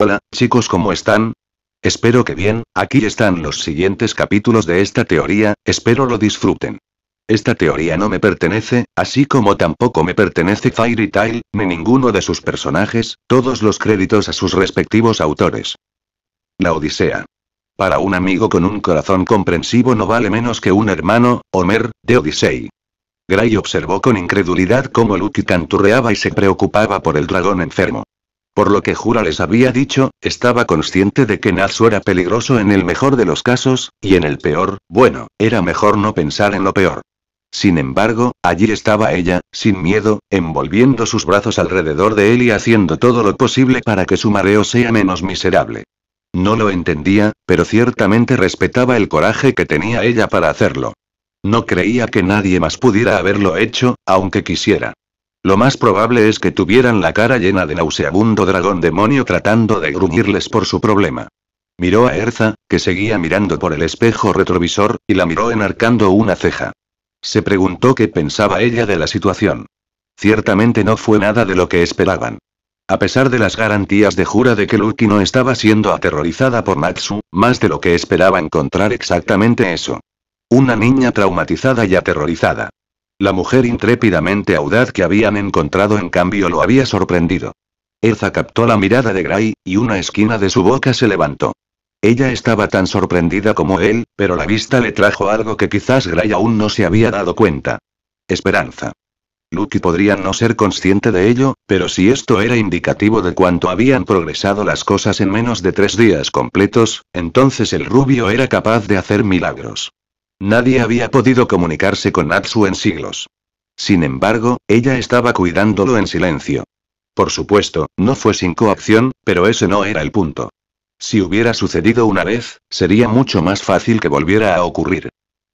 Hola, chicos, ¿cómo están? Espero que bien. Aquí están los siguientes capítulos de esta teoría, espero lo disfruten. Esta teoría no me pertenece, así como tampoco me pertenece Fairy Tail, ni ninguno de sus personajes, todos los créditos a sus respectivos autores. La Odisea. Para un amigo con un corazón comprensivo no vale menos que un hermano, Homer, de Odyssey. Gray observó con incredulidad cómo Lucky canturreaba y se preocupaba por el dragón enfermo. Por lo que Jura les había dicho, estaba consciente de que Natsu era peligroso en el mejor de los casos, y en el peor, bueno, era mejor no pensar en lo peor. Sin embargo, allí estaba ella, sin miedo, envolviendo sus brazos alrededor de él y haciendo todo lo posible para que su mareo sea menos miserable. No lo entendía, pero ciertamente respetaba el coraje que tenía ella para hacerlo. No creía que nadie más pudiera haberlo hecho, aunque quisiera. Lo más probable es que tuvieran la cara llena de nauseabundo dragón demonio tratando de gruñirles por su problema. Miró a Erza, que seguía mirando por el espejo retrovisor, y la miró enarcando una ceja. Se preguntó qué pensaba ella de la situación. Ciertamente no fue nada de lo que esperaban. A pesar de las garantías de Jura de que Lucky no estaba siendo aterrorizada por Natsu, más de lo que esperaba encontrar exactamente eso. Una niña traumatizada y aterrorizada. La mujer intrépidamente audaz que habían encontrado en cambio lo había sorprendido. Erza captó la mirada de Gray, y una esquina de su boca se levantó. Ella estaba tan sorprendida como él, pero la vista le trajo algo que quizás Gray aún no se había dado cuenta. Esperanza. Lucky podría no ser consciente de ello, pero si esto era indicativo de cuánto habían progresado las cosas en menos de 3 días completos, entonces el rubio era capaz de hacer milagros. Nadie había podido comunicarse con Natsu en siglos. Sin embargo, ella estaba cuidándolo en silencio. Por supuesto, no fue sin coacción, pero ese no era el punto. Si hubiera sucedido una vez, sería mucho más fácil que volviera a ocurrir.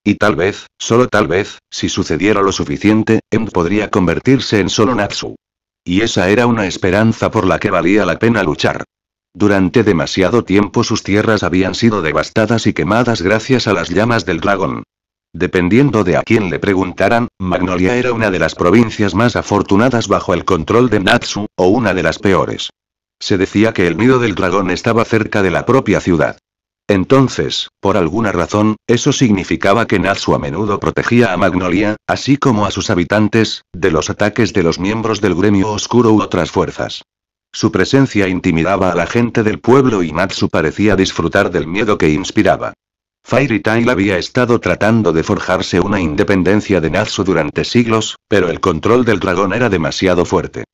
Y tal vez, solo tal vez, si sucediera lo suficiente, End podría convertirse en solo Natsu. Y esa era una esperanza por la que valía la pena luchar. Durante demasiado tiempo sus tierras habían sido devastadas y quemadas gracias a las llamas del dragón. Dependiendo de a quién le preguntaran, Magnolia era una de las provincias más afortunadas bajo el control de Natsu, o una de las peores. Se decía que el nido del dragón estaba cerca de la propia ciudad. Entonces, por alguna razón, eso significaba que Natsu a menudo protegía a Magnolia, así como a sus habitantes, de los ataques de los miembros del gremio oscuro u otras fuerzas. Su presencia intimidaba a la gente del pueblo y Natsu parecía disfrutar del miedo que inspiraba. Fairy Tail había estado tratando de forjarse una independencia de Natsu durante siglos, pero el control del dragón era demasiado fuerte.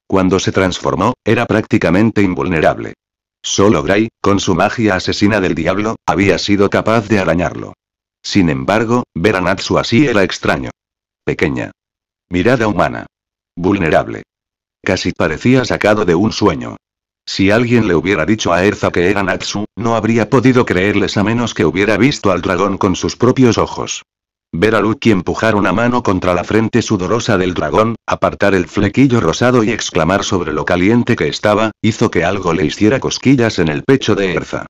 Cuando se transformó, era prácticamente invulnerable. Solo Gray, con su magia asesina del diablo, había sido capaz de arañarlo. Sin embargo, ver a Natsu así era extraño. Pequeña. Mirada humana. Vulnerable. Casi parecía sacado de un sueño. Si alguien le hubiera dicho a Erza que era Natsu, no habría podido creerles a menos que hubiera visto al dragón con sus propios ojos. Ver a Lucky empujar una mano contra la frente sudorosa del dragón, apartar el flequillo rosado y exclamar sobre lo caliente que estaba, hizo que algo le hiciera cosquillas en el pecho de Erza.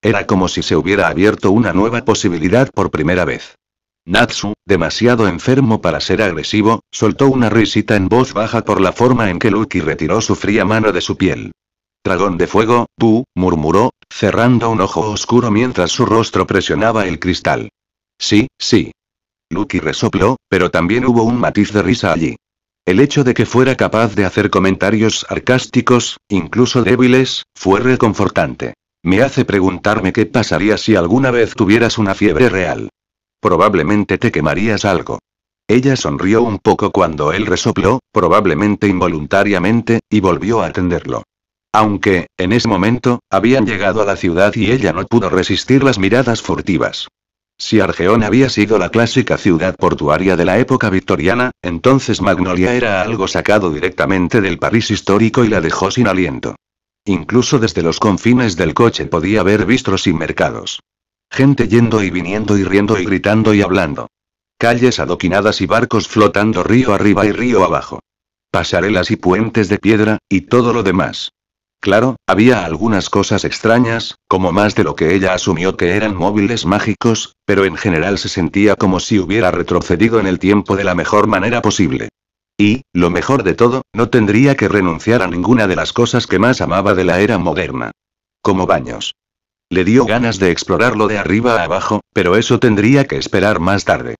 Era como si se hubiera abierto una nueva posibilidad por primera vez. Natsu, demasiado enfermo para ser agresivo, soltó una risita en voz baja por la forma en que Lucky retiró su fría mano de su piel. Dragón de fuego, murmuró, cerrando un ojo oscuro mientras su rostro presionaba el cristal. Sí, sí. Lucky resopló, pero también hubo un matiz de risa allí. El hecho de que fuera capaz de hacer comentarios sarcásticos, incluso débiles, fue reconfortante. Me hace preguntarme qué pasaría si alguna vez tuvieras una fiebre real. Probablemente te quemarías algo. Ella sonrió un poco cuando él resopló, probablemente involuntariamente, y volvió a atenderlo. Aunque, en ese momento, habían llegado a la ciudad y ella no pudo resistir las miradas furtivas. Si Argeón había sido la clásica ciudad portuaria de la época victoriana, entonces Magnolia era algo sacado directamente del París histórico y la dejó sin aliento. Incluso desde los confines del coche podía ver bistros y mercados. Gente yendo y viniendo y riendo y gritando y hablando. Calles adoquinadas y barcos flotando río arriba y río abajo. Pasarelas y puentes de piedra, y todo lo demás. Claro, había algunas cosas extrañas, como más de lo que ella asumió que eran móviles mágicos, pero en general se sentía como si hubiera retrocedido en el tiempo de la mejor manera posible. Y, lo mejor de todo, no tendría que renunciar a ninguna de las cosas que más amaba de la era moderna. como baños. Le dio ganas de explorarlo de arriba a abajo, pero eso tendría que esperar más tarde.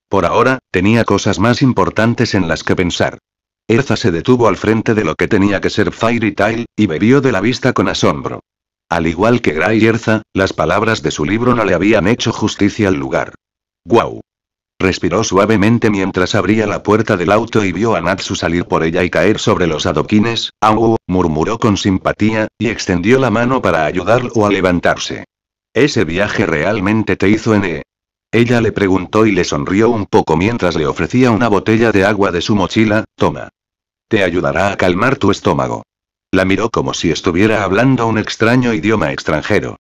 Por ahora, tenía cosas más importantes en las que pensar. Erza se detuvo al frente de lo que tenía que ser Fairy Tail, y bebió de la vista con asombro. Al igual que Gray y Erza, las palabras de su libro no le habían hecho justicia al lugar. ¡Guau! Respiró suavemente mientras abría la puerta del auto y vio a Natsu salir por ella y caer sobre los adoquines. ¡Au! Murmuró con simpatía, y extendió la mano para ayudarlo a levantarse. ¿Ese viaje realmente te hizo ene? Ella le preguntó y le sonrió un poco mientras le ofrecía una botella de agua de su mochila. Toma. Te ayudará a calmar tu estómago. La miró como si estuviera hablando un extraño idioma extranjero.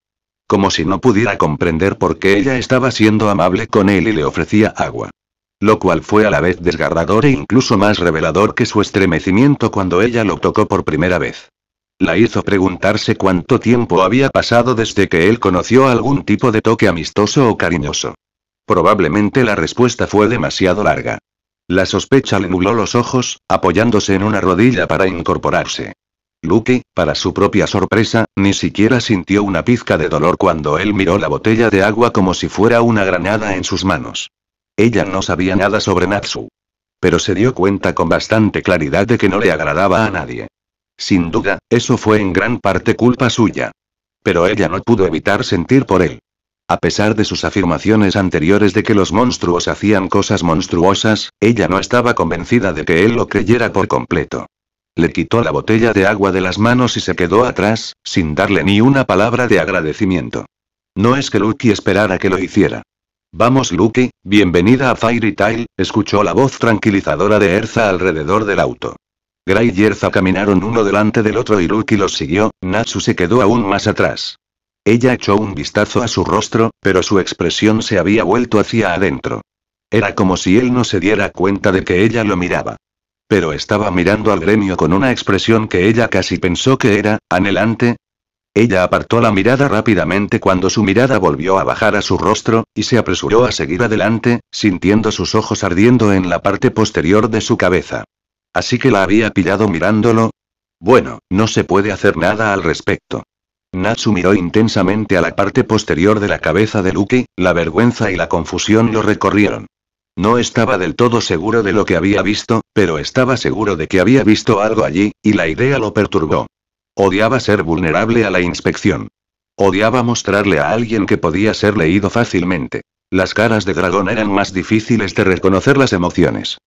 Como si no pudiera comprender por qué ella estaba siendo amable con él y le ofrecía agua. Lo cual fue a la vez desgarrador e incluso más revelador que su estremecimiento cuando ella lo tocó por primera vez. La hizo preguntarse cuánto tiempo había pasado desde que él conoció algún tipo de toque amistoso o cariñoso. Probablemente la respuesta fue demasiado larga. La sospecha le nubló los ojos, apoyándose en una rodilla para incorporarse. Lucky, para su propia sorpresa, ni siquiera sintió una pizca de dolor cuando él miró la botella de agua como si fuera una granada en sus manos. Ella no sabía nada sobre Natsu. Pero se dio cuenta con bastante claridad de que no le agradaba a nadie. Sin duda, eso fue en gran parte culpa suya. Pero ella no pudo evitar sentir por él. A pesar de sus afirmaciones anteriores de que los monstruos hacían cosas monstruosas, ella no estaba convencida de que él lo creyera por completo. Le quitó la botella de agua de las manos y se quedó atrás, sin darle ni una palabra de agradecimiento. No es que Lucky esperara que lo hiciera. Vamos Lucky, bienvenida a Fairy Tail, escuchó la voz tranquilizadora de Erza alrededor del auto. Gray y Erza caminaron uno delante del otro y Lucky los siguió. Natsu se quedó aún más atrás. Ella echó un vistazo a su rostro, pero su expresión se había vuelto hacia adentro. Era como si él no se diera cuenta de que ella lo miraba. Pero estaba mirando al gremio con una expresión que ella casi pensó que era anhelante. Ella apartó la mirada rápidamente cuando su mirada volvió a bajar a su rostro, y se apresuró a seguir adelante, sintiendo sus ojos ardiendo en la parte posterior de su cabeza. ¿Así que la había pillado mirándolo? Bueno, no se puede hacer nada al respecto. Natsu miró intensamente a la parte posterior de la cabeza de Lucky, la vergüenza y la confusión lo recorrieron. No estaba del todo seguro de lo que había visto, pero estaba seguro de que había visto algo allí, y la idea lo perturbó. Odiaba ser vulnerable a la inspección. Odiaba mostrarle a alguien que podía ser leído fácilmente. Las caras de dragón eran más difíciles de reconocer las emociones.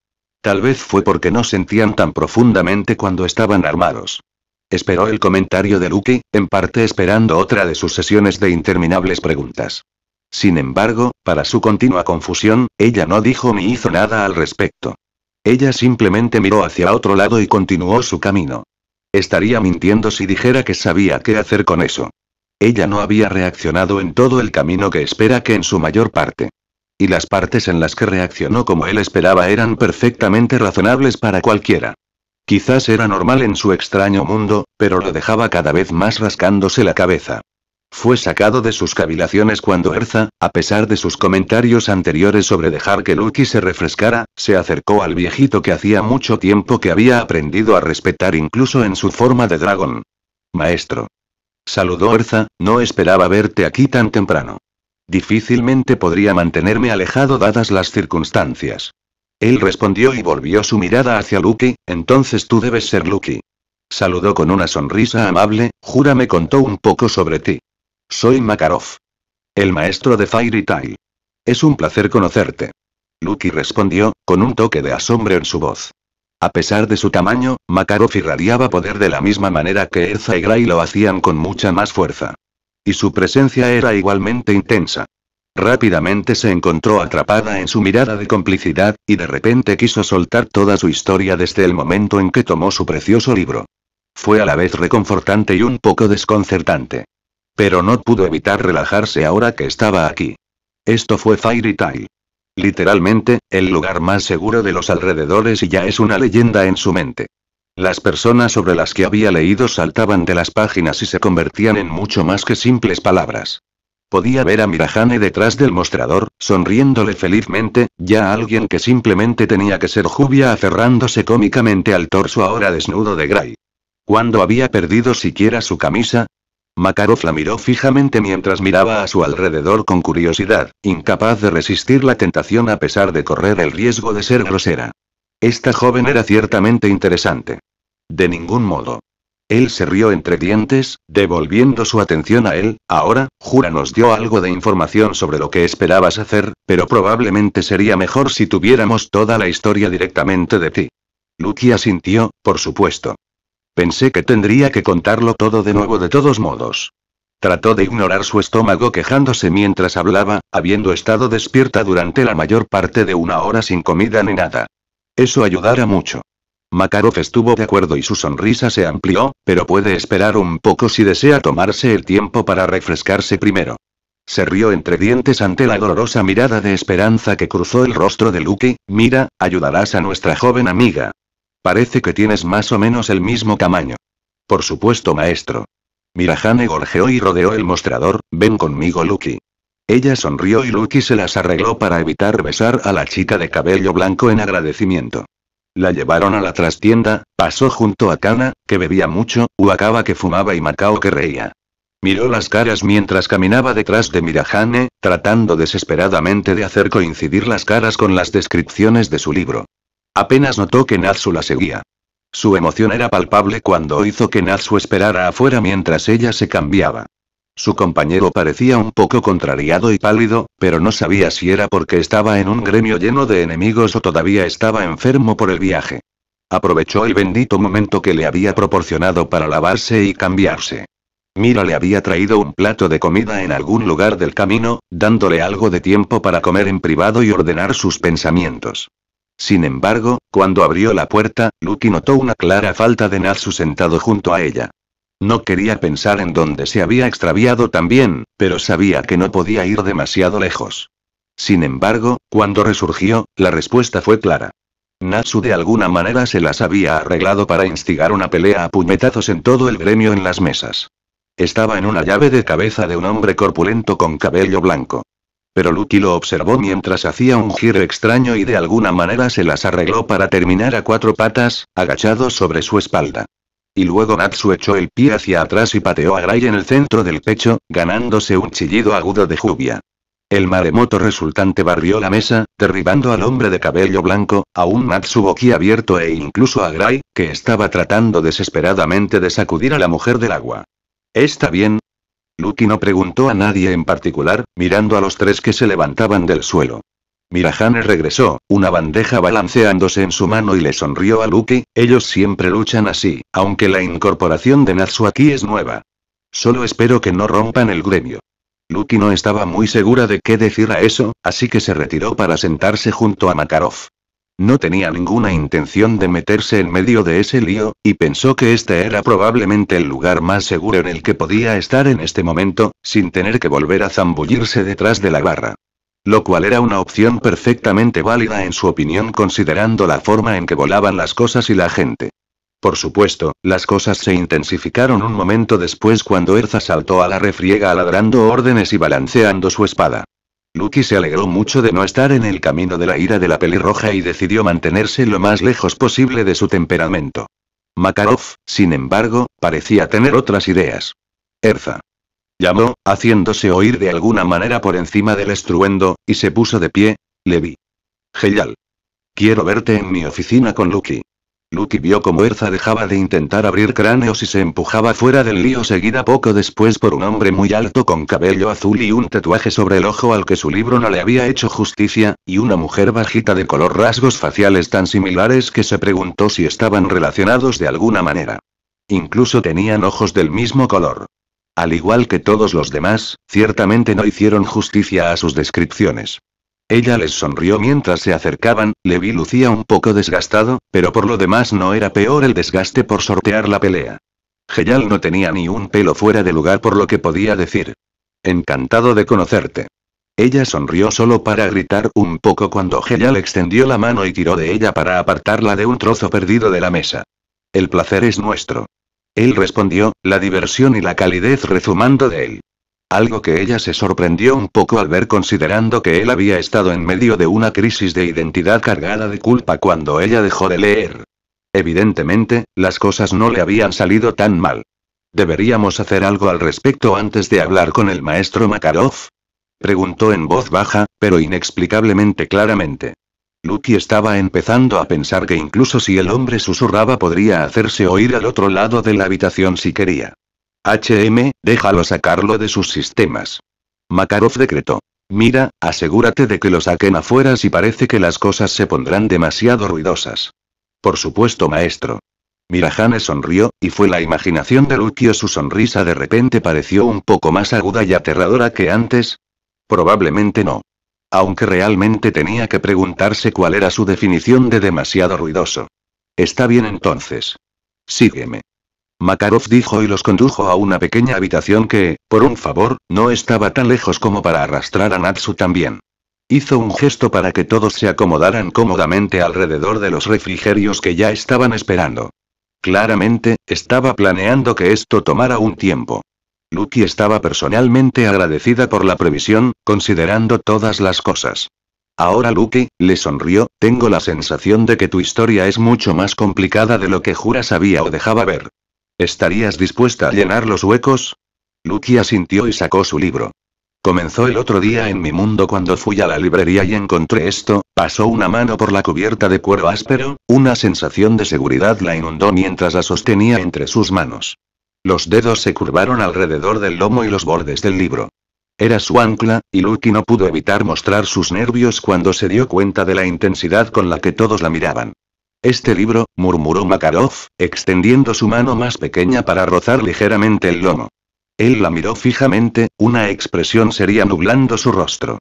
Tal vez fue porque no sentían tan profundamente cuando estaban armados. Esperó el comentario de Lucky, en parte esperando otra de sus sesiones de interminables preguntas. Sin embargo, para su continua confusión, ella no dijo ni hizo nada al respecto. Ella simplemente miró hacia otro lado y continuó su camino. Estaría mintiendo si dijera que sabía qué hacer con eso. Ella no había reaccionado en todo el camino que espera que en su mayor parte. Y las partes en las que reaccionó como él esperaba eran perfectamente razonables para cualquiera. Quizás era normal en su extraño mundo, pero lo dejaba cada vez más rascándose la cabeza. Fue sacado de sus cavilaciones cuando Erza, a pesar de sus comentarios anteriores sobre dejar que Lucky se refrescara, se acercó al viejito que hacía mucho tiempo que había aprendido a respetar incluso en su forma de dragón. Maestro. Saludó Erza, no esperaba verte aquí tan temprano. Difícilmente podría mantenerme alejado dadas las circunstancias. Él respondió y volvió su mirada hacia Lucky, entonces tú debes ser Lucky. Saludó con una sonrisa amable, Jura me contó un poco sobre ti. Soy Makarov. El maestro de Fairy Tail. Es un placer conocerte. Lucky respondió, con un toque de asombro en su voz. A pesar de su tamaño, Makarov irradiaba poder de la misma manera que Erza y Gray lo hacían con mucha más fuerza. Y su presencia era igualmente intensa. Rápidamente se encontró atrapada en su mirada de complicidad, y de repente quiso soltar toda su historia desde el momento en que tomó su precioso libro. Fue a la vez reconfortante y un poco desconcertante. Pero no pudo evitar relajarse ahora que estaba aquí. Esto fue Fairy Tail. Literalmente, el lugar más seguro de los alrededores y ya es una leyenda en su mente. Las personas sobre las que había leído saltaban de las páginas y se convertían en mucho más que simples palabras. Podía ver a Mirahane detrás del mostrador, sonriéndole felizmente, ya alguien que simplemente tenía que ser Jubia aferrándose cómicamente al torso ahora desnudo de Gray. ¿Cuándo había perdido siquiera su camisa? Makarov la miró fijamente mientras miraba a su alrededor con curiosidad, incapaz de resistir la tentación a pesar de correr el riesgo de ser grosera. Esta joven era ciertamente interesante. De ningún modo. Él se rió entre dientes, devolviendo su atención a él. Ahora, Jura nos dio algo de información sobre lo que esperabas hacer, pero probablemente sería mejor si tuviéramos toda la historia directamente de ti. Lucky asintió, por supuesto. Pensé que tendría que contarlo todo de nuevo de todos modos. Trató de ignorar su estómago quejándose mientras hablaba, habiendo estado despierta durante la mayor parte de una hora sin comida ni nada. Eso ayudará mucho. Makarov estuvo de acuerdo y su sonrisa se amplió, pero puede esperar un poco si desea tomarse el tiempo para refrescarse primero. Se rió entre dientes ante la dolorosa mirada de esperanza que cruzó el rostro de Lucky. Mira, ayudarás a nuestra joven amiga. Parece que tienes más o menos el mismo tamaño. Por supuesto, maestro. Mirahane gorjeó y rodeó el mostrador. Ven conmigo, Lucky. Ella sonrió y Lucky se las arregló para evitar besar a la chica de cabello blanco en agradecimiento. La llevaron a la trastienda, pasó junto a Kana, que bebía mucho, Wakaba que fumaba y Macao que reía. Miró las caras mientras caminaba detrás de Mirahane, tratando desesperadamente de hacer coincidir las caras con las descripciones de su libro. Apenas notó que Natsu la seguía. Su emoción era palpable cuando hizo que Natsu esperara afuera mientras ella se cambiaba. Su compañero parecía un poco contrariado y pálido, pero no sabía si era porque estaba en un gremio lleno de enemigos o todavía estaba enfermo por el viaje. Aprovechó el bendito momento que le había proporcionado para lavarse y cambiarse. Mira le había traído un plato de comida en algún lugar del camino, dándole algo de tiempo para comer en privado y ordenar sus pensamientos. Sin embargo, cuando abrió la puerta, Lucky notó una clara falta de Natsu sentado junto a ella. No quería pensar en dónde se había extraviado también, pero sabía que no podía ir demasiado lejos. Sin embargo, cuando resurgió, la respuesta fue clara. Natsu de alguna manera se las había arreglado para instigar una pelea a puñetazos en todo el gremio en las mesas. Estaba en una llave de cabeza de un hombre corpulento con cabello blanco. Pero Lucky lo observó mientras hacía un giro extraño y de alguna manera se las arregló para terminar a cuatro patas, agachado sobre su espalda. Y luego Natsu echó el pie hacia atrás y pateó a Gray en el centro del pecho, ganándose un chillido agudo de jubia. El maremoto resultante barrió la mesa, derribando al hombre de cabello blanco, a un Natsu boquiabierto e incluso a Gray, que estaba tratando desesperadamente de sacudir a la mujer del agua. ¿Está bien? Lucky no preguntó a nadie en particular, mirando a los tres que se levantaban del suelo. Mirahane regresó, una bandeja balanceándose en su mano y le sonrió a Lucky. Ellos siempre luchan así, aunque la incorporación de Natsu aquí es nueva. Solo espero que no rompan el gremio. Lucky no estaba muy segura de qué decir a eso, así que se retiró para sentarse junto a Makarov. No tenía ninguna intención de meterse en medio de ese lío, y pensó que este era probablemente el lugar más seguro en el que podía estar en este momento, sin tener que volver a zambullirse detrás de la barra. Lo cual era una opción perfectamente válida en su opinión considerando la forma en que volaban las cosas y la gente. Por supuesto, las cosas se intensificaron un momento después cuando Erza saltó a la refriega ladrando órdenes y balanceando su espada. Lucky se alegró mucho de no estar en el camino de la ira de la pelirroja y decidió mantenerse lo más lejos posible de su temperamento. Makarov, sin embargo, parecía tener otras ideas. Erza. Llamó, haciéndose oír de alguna manera por encima del estruendo, y se puso de pie. Le vi. Genial. Quiero verte en mi oficina con Lucky. Lucky vio cómo Erza dejaba de intentar abrir cráneos y se empujaba fuera del lío seguida poco después por un hombre muy alto con cabello azul y un tatuaje sobre el ojo al que su libro no le había hecho justicia, y una mujer bajita de color rasgos faciales tan similares que se preguntó si estaban relacionados de alguna manera. Incluso tenían ojos del mismo color. Al igual que todos los demás, ciertamente no hicieron justicia a sus descripciones. Ella les sonrió mientras se acercaban. Levi lucía un poco desgastado, pero por lo demás no era peor el desgaste por sortear la pelea. Geyal no tenía ni un pelo fuera de lugar por lo que podía decir. Encantado de conocerte. Ella sonrió solo para gritar un poco cuando Geyal extendió la mano y tiró de ella para apartarla de un trozo perdido de la mesa. El placer es nuestro. Él respondió, la diversión y la calidez rezumando de él. Algo que ella se sorprendió un poco al ver considerando que él había estado en medio de una crisis de identidad cargada de culpa cuando ella dejó de leer. Evidentemente, las cosas no le habían salido tan mal. ¿Deberíamos hacer algo al respecto antes de hablar con el maestro Makarov? Preguntó en voz baja, pero inexplicablemente claramente. Lucky estaba empezando a pensar que incluso si el hombre susurraba podría hacerse oír al otro lado de la habitación si quería. Déjalo sacarlo de sus sistemas. Makarov decretó. Mira, asegúrate de que lo saquen afuera si parece que las cosas se pondrán demasiado ruidosas. Por supuesto, maestro. Mirahane sonrió, y fue la imaginación de Lucky o su sonrisa de repente pareció un poco más aguda y aterradora que antes. Probablemente no. Aunque realmente tenía que preguntarse cuál era su definición de demasiado ruidoso. Está bien entonces. Sígueme. Makarov dijo y los condujo a una pequeña habitación que, por un favor, no estaba tan lejos como para arrastrar a Natsu también. Hizo un gesto para que todos se acomodaran cómodamente alrededor de los refrigerios que ya estaban esperando. Claramente, estaba planeando que esto tomara un tiempo. Lucky estaba personalmente agradecida por la previsión, considerando todas las cosas. Ahora Lucky, le sonrió, tengo la sensación de que tu historia es mucho más complicada de lo que Jura sabía o dejaba ver. ¿Estarías dispuesta a llenar los huecos? Lucky asintió y sacó su libro. Comenzó el otro día en mi mundo cuando fui a la librería y encontré esto, pasó una mano por la cubierta de cuero áspero, una sensación de seguridad la inundó mientras la sostenía entre sus manos. Los dedos se curvaron alrededor del lomo y los bordes del libro. Era su ancla, y Lucky no pudo evitar mostrar sus nervios cuando se dio cuenta de la intensidad con la que todos la miraban. Este libro, murmuró Makarov, extendiendo su mano más pequeña para rozar ligeramente el lomo. Él la miró fijamente, una expresión seria nublando su rostro.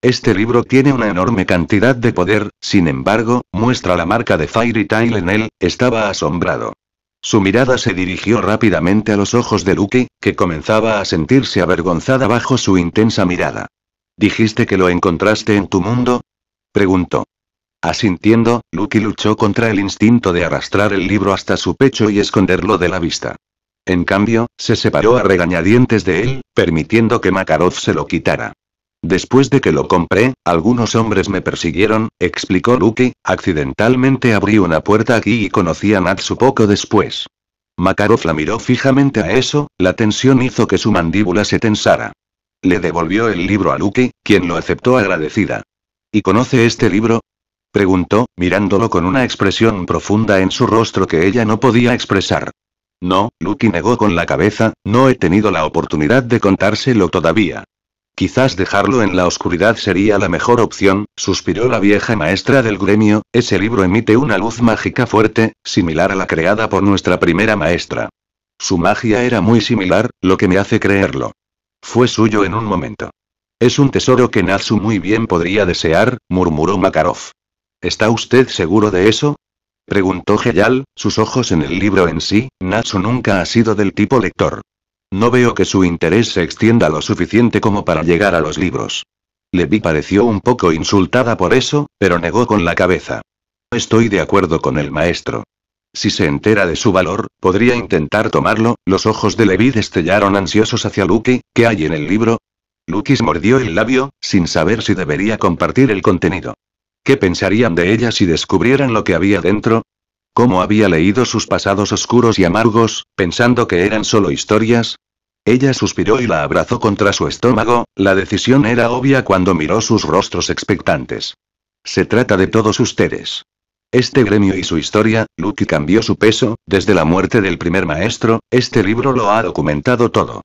Este libro tiene una enorme cantidad de poder, sin embargo, muestra la marca de Fairy Tail en él, estaba asombrado. Su mirada se dirigió rápidamente a los ojos de Lucky, que comenzaba a sentirse avergonzada bajo su intensa mirada. ¿Dijiste que lo encontraste en tu mundo? Preguntó. Asintiendo, Lucky luchó contra el instinto de arrastrar el libro hasta su pecho y esconderlo de la vista. En cambio, se separó a regañadientes de él, permitiendo que Makarov se lo quitara. Después de que lo compré, algunos hombres me persiguieron, explicó Lucky, accidentalmente abrí una puerta aquí y conocí a Natsu poco después. Makarov la miró fijamente a eso, la tensión hizo que su mandíbula se tensara. Le devolvió el libro a Lucky, quien lo aceptó agradecida. ¿Y conoce este libro? Preguntó, mirándolo con una expresión profunda en su rostro que ella no podía expresar. No, Lucky negó con la cabeza, no he tenido la oportunidad de contárselo todavía. Quizás dejarlo en la oscuridad sería la mejor opción, suspiró la vieja maestra del gremio, ese libro emite una luz mágica fuerte, similar a la creada por nuestra primera maestra. Su magia era muy similar, lo que me hace creerlo. Fue suyo en un momento. Es un tesoro que Natsu muy bien podría desear, murmuró Makarov. ¿Está usted seguro de eso? Preguntó Geyal, sus ojos en el libro en sí. Natsu nunca ha sido del tipo lector. No veo que su interés se extienda lo suficiente como para llegar a los libros. Levi pareció un poco insultada por eso, pero negó con la cabeza. Estoy de acuerdo con el maestro. Si se entera de su valor, podría intentar tomarlo. Los ojos de Levi destellaron ansiosos hacia Lucky. ¿Qué hay en el libro? Lucky mordió el labio, sin saber si debería compartir el contenido. ¿Qué pensarían de ella si descubrieran lo que había dentro? ¿Cómo había leído sus pasados oscuros y amargos, pensando que eran solo historias? Ella suspiró y la abrazó contra su estómago, la decisión era obvia cuando miró sus rostros expectantes. Se trata de todos ustedes. Este gremio y su historia, Lucky cambió su peso, desde la muerte del primer maestro, este libro lo ha documentado todo.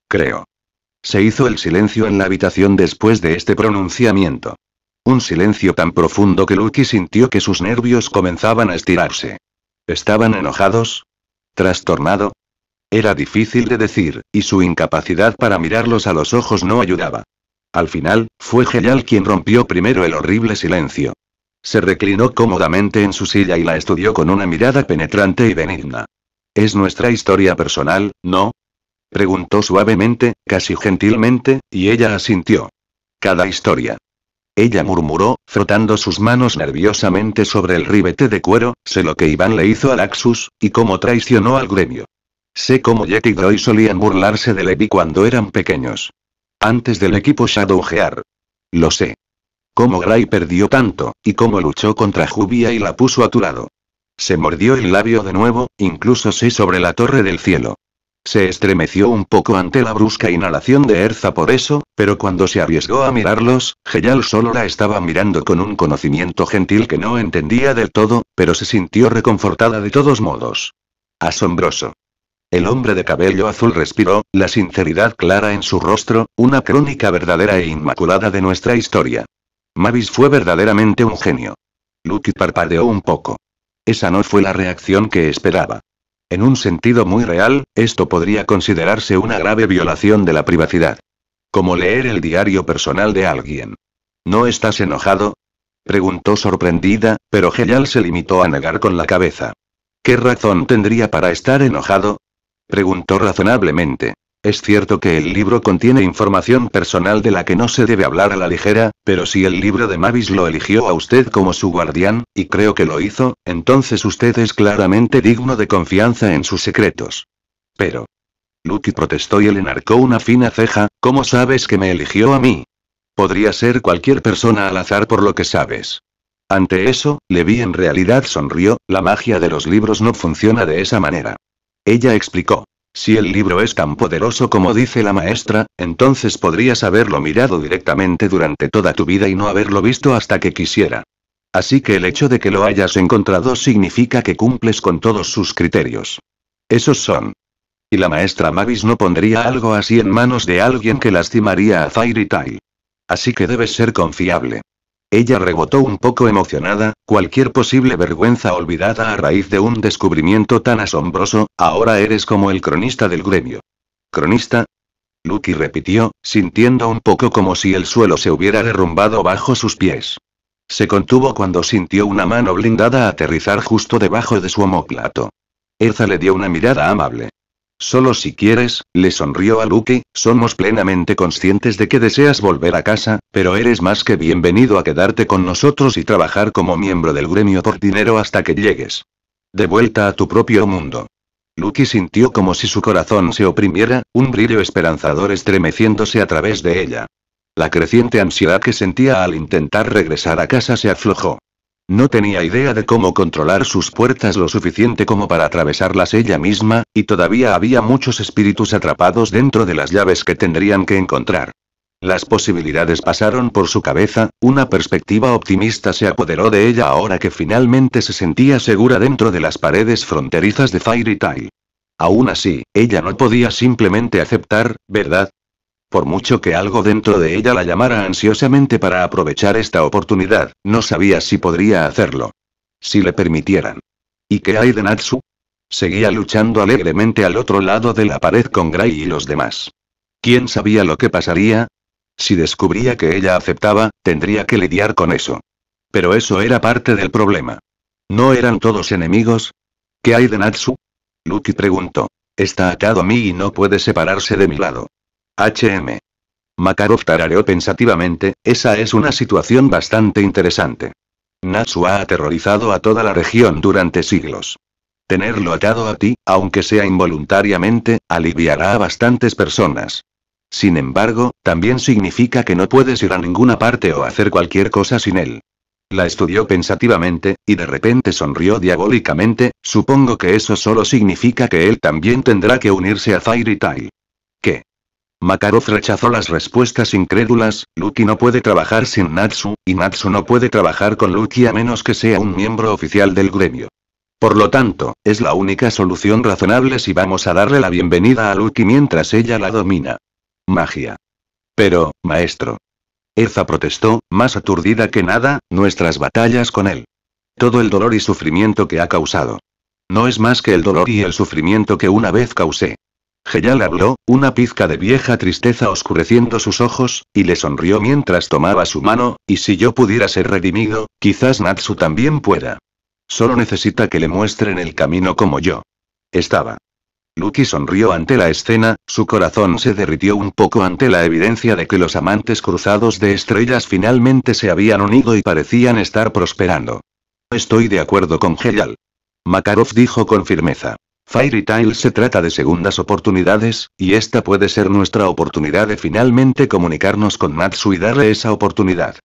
Creo. Se hizo el silencio en la habitación después de este pronunciamiento. Un silencio tan profundo que Lucky sintió que sus nervios comenzaban a estirarse. ¿Estaban enojados? ¿Trastornado? Era difícil de decir, y su incapacidad para mirarlos a los ojos no ayudaba. Al final, fue Geyal quien rompió primero el horrible silencio. Se reclinó cómodamente en su silla y la estudió con una mirada penetrante y benigna. ¿Es nuestra historia personal, no? Preguntó suavemente, casi gentilmente, y ella asintió. Cada historia. Ella murmuró, frotando sus manos nerviosamente sobre el ribete de cuero, sé lo que Iván le hizo a Laxus, y cómo traicionó al gremio. Sé cómo Jet y Groy solían burlarse de Levi cuando eran pequeños. Antes del equipo Shadowheart. Lo sé. Cómo Gray perdió tanto, y cómo luchó contra Jubia y la puso a tu lado. Se mordió el labio de nuevo, incluso sé sobre la Torre del Cielo. Se estremeció un poco ante la brusca inhalación de Erza por eso, pero cuando se arriesgó a mirarlos, Heyal solo la estaba mirando con un conocimiento gentil que no entendía del todo, pero se sintió reconfortada de todos modos. Asombroso. El hombre de cabello azul respiró, la sinceridad clara en su rostro, una crónica verdadera e inmaculada de nuestra historia. Mavis fue verdaderamente un genio. Lucky parpadeó un poco. Esa no fue la reacción que esperaba. En un sentido muy real, esto podría considerarse una grave violación de la privacidad. Como leer el diario personal de alguien. ¿No estás enojado? Preguntó sorprendida, pero Heyal se limitó a negar con la cabeza. ¿Qué razón tendría para estar enojado? Preguntó razonablemente. Es cierto que el libro contiene información personal de la que no se debe hablar a la ligera, pero si el libro de Mavis lo eligió a usted como su guardián, y creo que lo hizo, entonces usted es claramente digno de confianza en sus secretos. Pero... Lucky protestó y él enarcó una fina ceja, ¿cómo sabes que me eligió a mí? Podría ser cualquier persona al azar por lo que sabes. Ante eso, Levi en realidad sonrió, la magia de los libros no funciona de esa manera. Ella explicó. Si el libro es tan poderoso como dice la maestra, entonces podrías haberlo mirado directamente durante toda tu vida y no haberlo visto hasta que quisiera. Así que el hecho de que lo hayas encontrado significa que cumples con todos sus criterios. Esos son. Y la maestra Mavis no pondría algo así en manos de alguien que lastimaría a Fairy Tail. Así que debes ser confiable. Ella rebotó un poco emocionada, cualquier posible vergüenza olvidada a raíz de un descubrimiento tan asombroso, ahora eres como el cronista del gremio. ¿Cronista? Lucky repitió, sintiendo un poco como si el suelo se hubiera derrumbado bajo sus pies. Se contuvo cuando sintió una mano blindada aterrizar justo debajo de su omóplato. Erza le dio una mirada amable. Solo si quieres, le sonrió a Lucky, somos plenamente conscientes de que deseas volver a casa, pero eres más que bienvenido a quedarte con nosotros y trabajar como miembro del gremio por dinero hasta que llegues. De vuelta a tu propio mundo. Lucky sintió como si su corazón se oprimiera, un brillo esperanzador estremeciéndose a través de ella. La creciente ansiedad que sentía al intentar regresar a casa se aflojó. No tenía idea de cómo controlar sus puertas lo suficiente como para atravesarlas ella misma, y todavía había muchos espíritus atrapados dentro de las llaves que tendrían que encontrar. Las posibilidades pasaron por su cabeza, una perspectiva optimista se apoderó de ella ahora que finalmente se sentía segura dentro de las paredes fronterizas de Fairy Tail. Aún así, ella no podía simplemente aceptar, ¿verdad? Por mucho que algo dentro de ella la llamara ansiosamente para aprovechar esta oportunidad, no sabía si podría hacerlo. Si le permitieran. ¿Y qué hay de Natsu? Seguía luchando alegremente al otro lado de la pared con Gray y los demás. ¿Quién sabía lo que pasaría? Si descubría que ella aceptaba, tendría que lidiar con eso. Pero eso era parte del problema. ¿No eran todos enemigos? ¿Qué hay de Natsu? Lucky preguntó. Está atado a mí y no puede separarse de mi lado. Makarov tarareó pensativamente, esa es una situación bastante interesante. Natsu ha aterrorizado a toda la región durante siglos. Tenerlo atado a ti, aunque sea involuntariamente, aliviará a bastantes personas. Sin embargo, también significa que no puedes ir a ninguna parte o hacer cualquier cosa sin él. La estudió pensativamente, y de repente sonrió diabólicamente, supongo que eso solo significa que él también tendrá que unirse a Fairy Tail. ¿Qué? Makarov rechazó las respuestas incrédulas, Lucky no puede trabajar sin Natsu, y Natsu no puede trabajar con Lucky a menos que sea un miembro oficial del gremio. Por lo tanto, es la única solución razonable si vamos a darle la bienvenida a Lucky mientras ella la domina. Magia. Pero, maestro. Erza protestó, más aturdida que nada, nuestras batallas con él. Todo el dolor y sufrimiento que ha causado. No es más que el dolor y el sufrimiento que una vez causé. Heyal habló, una pizca de vieja tristeza oscureciendo sus ojos, y le sonrió mientras tomaba su mano, y si yo pudiera ser redimido, quizás Natsu también pueda. Solo necesita que le muestren el camino como yo. Estaba. Lucky sonrió ante la escena, su corazón se derritió un poco ante la evidencia de que los amantes cruzados de estrellas finalmente se habían unido y parecían estar prosperando. Estoy de acuerdo con Heyal. Makarov dijo con firmeza. Fairy Tail se trata de segundas oportunidades, y esta puede ser nuestra oportunidad de finalmente comunicarnos con Natsu y darle esa oportunidad.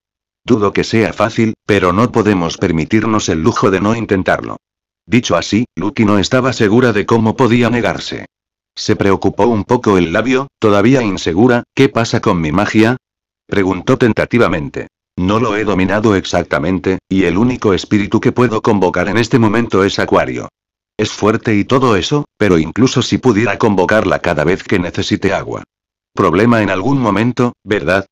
Dudo que sea fácil, pero no podemos permitirnos el lujo de no intentarlo. Dicho así, Lucky no estaba segura de cómo podía negarse. Se preocupó un poco el labio, todavía insegura. ¿Qué pasa con mi magia? Preguntó tentativamente. No lo he dominado exactamente, y el único espíritu que puedo convocar en este momento es Acuario. Es fuerte y todo eso, pero incluso si pudiera convocarla cada vez que necesite agua. Problema en algún momento, ¿verdad?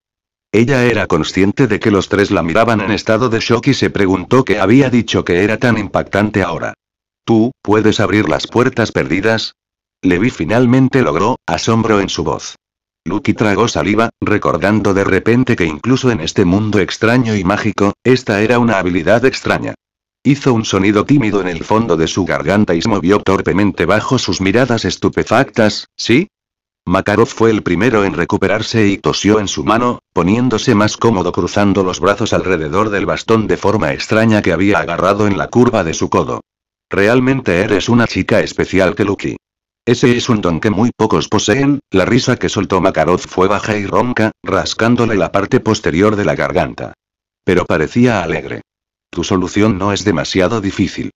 Ella era consciente de que los tres la miraban en estado de shock y se preguntó qué había dicho que era tan impactante ahora. ¿Tú, puedes abrir las puertas perdidas? Levi finalmente logró, asombro en su voz. Lucky tragó saliva, recordando de repente que incluso en este mundo extraño y mágico, esta era una habilidad extraña. Hizo un sonido tímido en el fondo de su garganta y se movió torpemente bajo sus miradas estupefactas. ¿Sí? Makarov fue el primero en recuperarse y tosió en su mano, poniéndose más cómodo cruzando los brazos alrededor del bastón de forma extraña que había agarrado en la curva de su codo. Realmente eres una chica especial, Lucky. Ese es un don que muy pocos poseen. La risa que soltó Makarov fue baja y ronca, rascándole la parte posterior de la garganta. Pero parecía alegre. Tu solución no es demasiado difícil.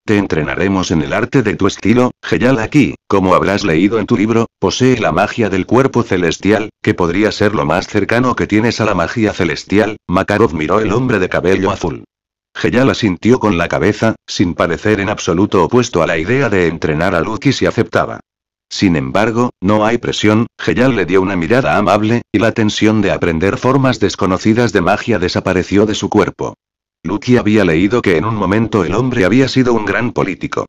Te entrenaremos en el arte de tu estilo. Heyal aquí, como habrás leído en tu libro, posee la magia del cuerpo celestial, que podría ser lo más cercano que tienes a la magia celestial. Makarov miró el hombre de cabello azul. Heyal asintió con la cabeza, sin parecer en absoluto opuesto a la idea de entrenar a Lucky si aceptaba. Sin embargo, no hay presión. Heyal le dio una mirada amable, y la tensión de aprender formas desconocidas de magia desapareció de su cuerpo. Lucky había leído que en un momento el hombre había sido un gran político.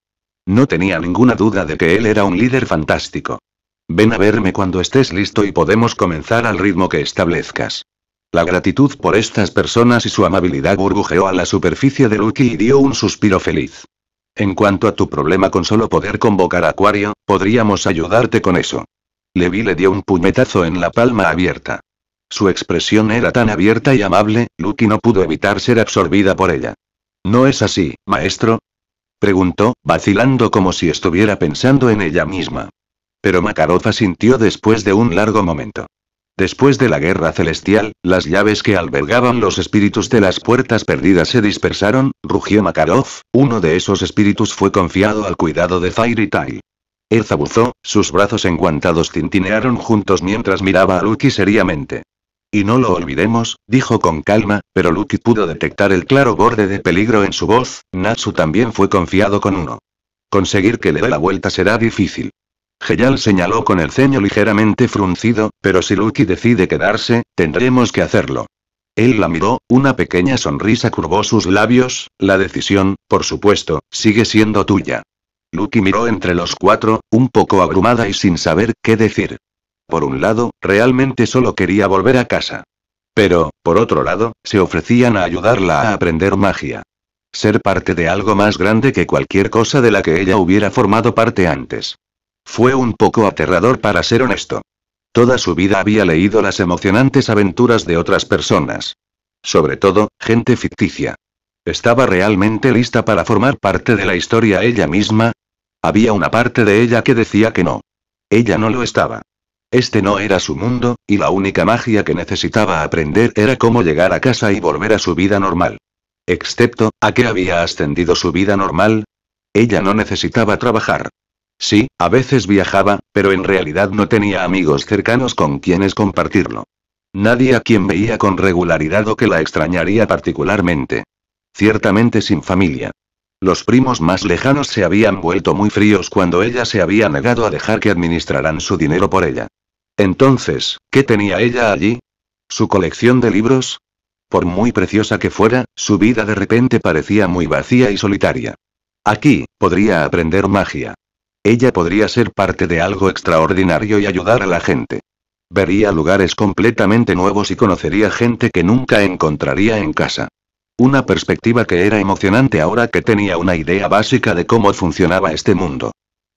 No tenía ninguna duda de que él era un líder fantástico. Ven a verme cuando estés listo y podemos comenzar al ritmo que establezcas. La gratitud por estas personas y su amabilidad burbujeó a la superficie de Lucky y dio un suspiro feliz. En cuanto a tu problema con solo poder convocar a Acuario, podríamos ayudarte con eso. Levi le dio un puñetazo en la palma abierta. Su expresión era tan abierta y amable, Lucky no pudo evitar ser absorbida por ella. ¿No es así, maestro? Preguntó, vacilando como si estuviera pensando en ella misma. Pero Makarov asintió después de un largo momento. Después de la guerra celestial, las llaves que albergaban los espíritus de las puertas perdidas se dispersaron, rugió Makarov. Uno de esos espíritus fue confiado al cuidado de Fairy Tail. Él zabuzó, sus brazos enguantados tintinearon juntos mientras miraba a Lucky seriamente. Y no lo olvidemos, dijo con calma, pero Lucky pudo detectar el claro borde de peligro en su voz. Natsu también fue confiado con uno. Conseguir que le dé la vuelta será difícil. Heyal señaló con el ceño ligeramente fruncido, pero si Lucky decide quedarse, tendremos que hacerlo. Él la miró, una pequeña sonrisa curvó sus labios. La decisión, por supuesto, sigue siendo tuya. Lucky miró entre los cuatro, un poco abrumada y sin saber qué decir. Por un lado, realmente solo quería volver a casa. Pero, por otro lado, se ofrecían a ayudarla a aprender magia. Ser parte de algo más grande que cualquier cosa de la que ella hubiera formado parte antes. Fue un poco aterrador para ser honesto. Toda su vida había leído las emocionantes aventuras de otras personas. Sobre todo, gente ficticia. ¿Estaba realmente lista para formar parte de la historia ella misma? Había una parte de ella que decía que no. Ella no lo estaba. Este no era su mundo, y la única magia que necesitaba aprender era cómo llegar a casa y volver a su vida normal. Excepto, ¿a qué había ascendido su vida normal? Ella no necesitaba trabajar. Sí, a veces viajaba, pero en realidad no tenía amigos cercanos con quienes compartirlo. Nadie a quien veía con regularidad o que la extrañaría particularmente. Ciertamente sin familia. Los primos más lejanos se habían vuelto muy fríos cuando ella se había negado a dejar que administraran su dinero por ella. Entonces, ¿qué tenía ella allí? ¿Su colección de libros? Por muy preciosa que fuera, su vida de repente parecía muy vacía y solitaria. Aquí, podría aprender magia. Ella podría ser parte de algo extraordinario y ayudar a la gente. Vería lugares completamente nuevos y conocería gente que nunca encontraría en casa. Una perspectiva que era emocionante ahora que tenía una idea básica de cómo funcionaba este mundo.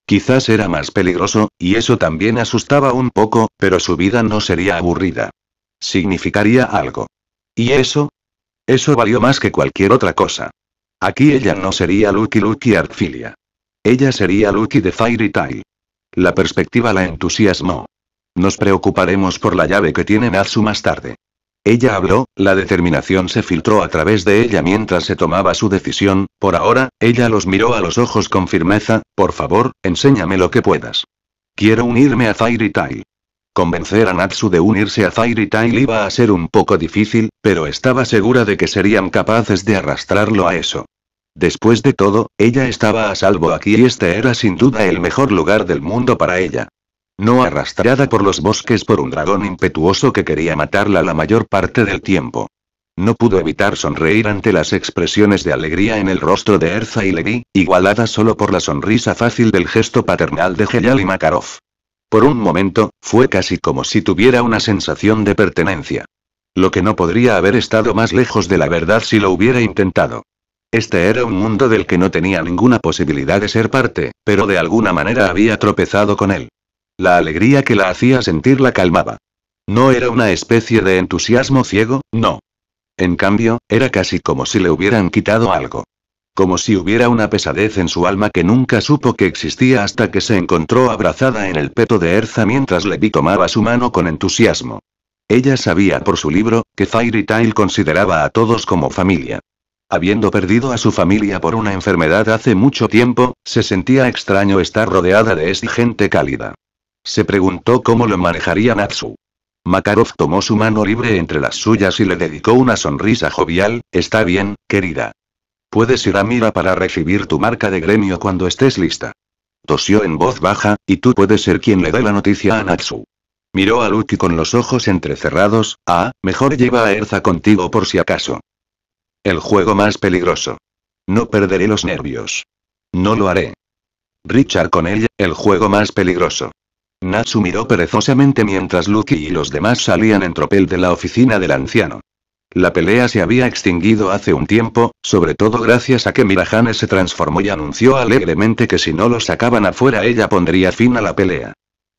Quizás era más peligroso, y eso también asustaba un poco, pero su vida no sería aburrida. Significaría algo. ¿Y eso? Eso valió más que cualquier otra cosa. Aquí ella no sería Lucky Artfilia. Ella sería Lucky de Fairy Tail. La perspectiva la entusiasmó. Nos preocuparemos por la llave que tiene Natsu más tarde. Ella habló, la determinación se filtró a través de ella mientras se tomaba su decisión. Por ahora, ella los miró a los ojos con firmeza. Por favor, enséñame lo que puedas. Quiero unirme a Fairy Tail. Convencer a Natsu de unirse a Fairy Tail iba a ser un poco difícil, pero estaba segura de que serían capaces de arrastrarlo a eso. Después de todo, ella estaba a salvo aquí y este era sin duda el mejor lugar del mundo para ella. No arrastrada por los bosques por un dragón impetuoso que quería matarla la mayor parte del tiempo. No pudo evitar sonreír ante las expresiones de alegría en el rostro de Erza y Levi, igualadas solo por la sonrisa fácil del gesto paternal de Heyal y Makarov. Por un momento, fue casi como si tuviera una sensación de pertenencia. Lo que no podría haber estado más lejos de la verdad si lo hubiera intentado. Este era un mundo del que no tenía ninguna posibilidad de ser parte, pero de alguna manera había tropezado con él. La alegría que la hacía sentir la calmaba. No era una especie de entusiasmo ciego, no. En cambio, era casi como si le hubieran quitado algo. Como si hubiera una pesadez en su alma que nunca supo que existía hasta que se encontró abrazada en el peto de Erza mientras Levi tomaba su mano con entusiasmo. Ella sabía por su libro, que Fairy Tail consideraba a todos como familia. Habiendo perdido a su familia por una enfermedad hace mucho tiempo, se sentía extraño estar rodeada de esta gente cálida. Se preguntó cómo lo manejaría Natsu. Makarov tomó su mano libre entre las suyas y le dedicó una sonrisa jovial. Está bien, querida. Puedes ir a Mira para recibir tu marca de gremio cuando estés lista. Tosió en voz baja, y tú puedes ser quien le dé la noticia a Natsu. Miró a Lucky con los ojos entrecerrados. Mejor lleva a Erza contigo por si acaso. El juego más peligroso. No perderé los nervios. No lo haré. Richard con ella, el juego más peligroso. Natsu miró perezosamente mientras Lucky y los demás salían en tropel de la oficina del anciano. La pelea se había extinguido hace un tiempo, sobre todo gracias a que Mirahane se transformó y anunció alegremente que si no lo sacaban afuera ella pondría fin a la pelea.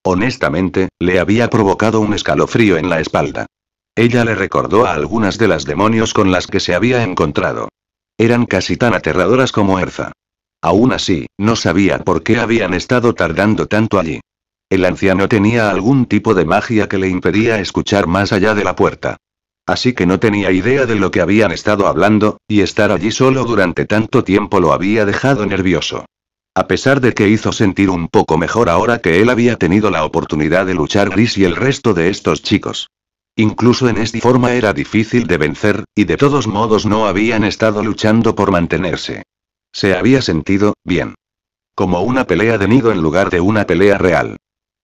Honestamente, le había provocado un escalofrío en la espalda. Ella le recordó a algunas de las demonios con las que se había encontrado. Eran casi tan aterradoras como Erza. Aún así, no sabía por qué habían estado tardando tanto allí. El anciano tenía algún tipo de magia que le impedía escuchar más allá de la puerta. Así que no tenía idea de lo que habían estado hablando, y estar allí solo durante tanto tiempo lo había dejado nervioso. A pesar de que hizo sentir un poco mejor ahora que él había tenido la oportunidad de luchar Gris y el resto de estos chicos. Incluso en esta forma era difícil de vencer, y de todos modos no habían estado luchando por mantenerse. Se había sentido bien. Como una pelea de nido en lugar de una pelea real.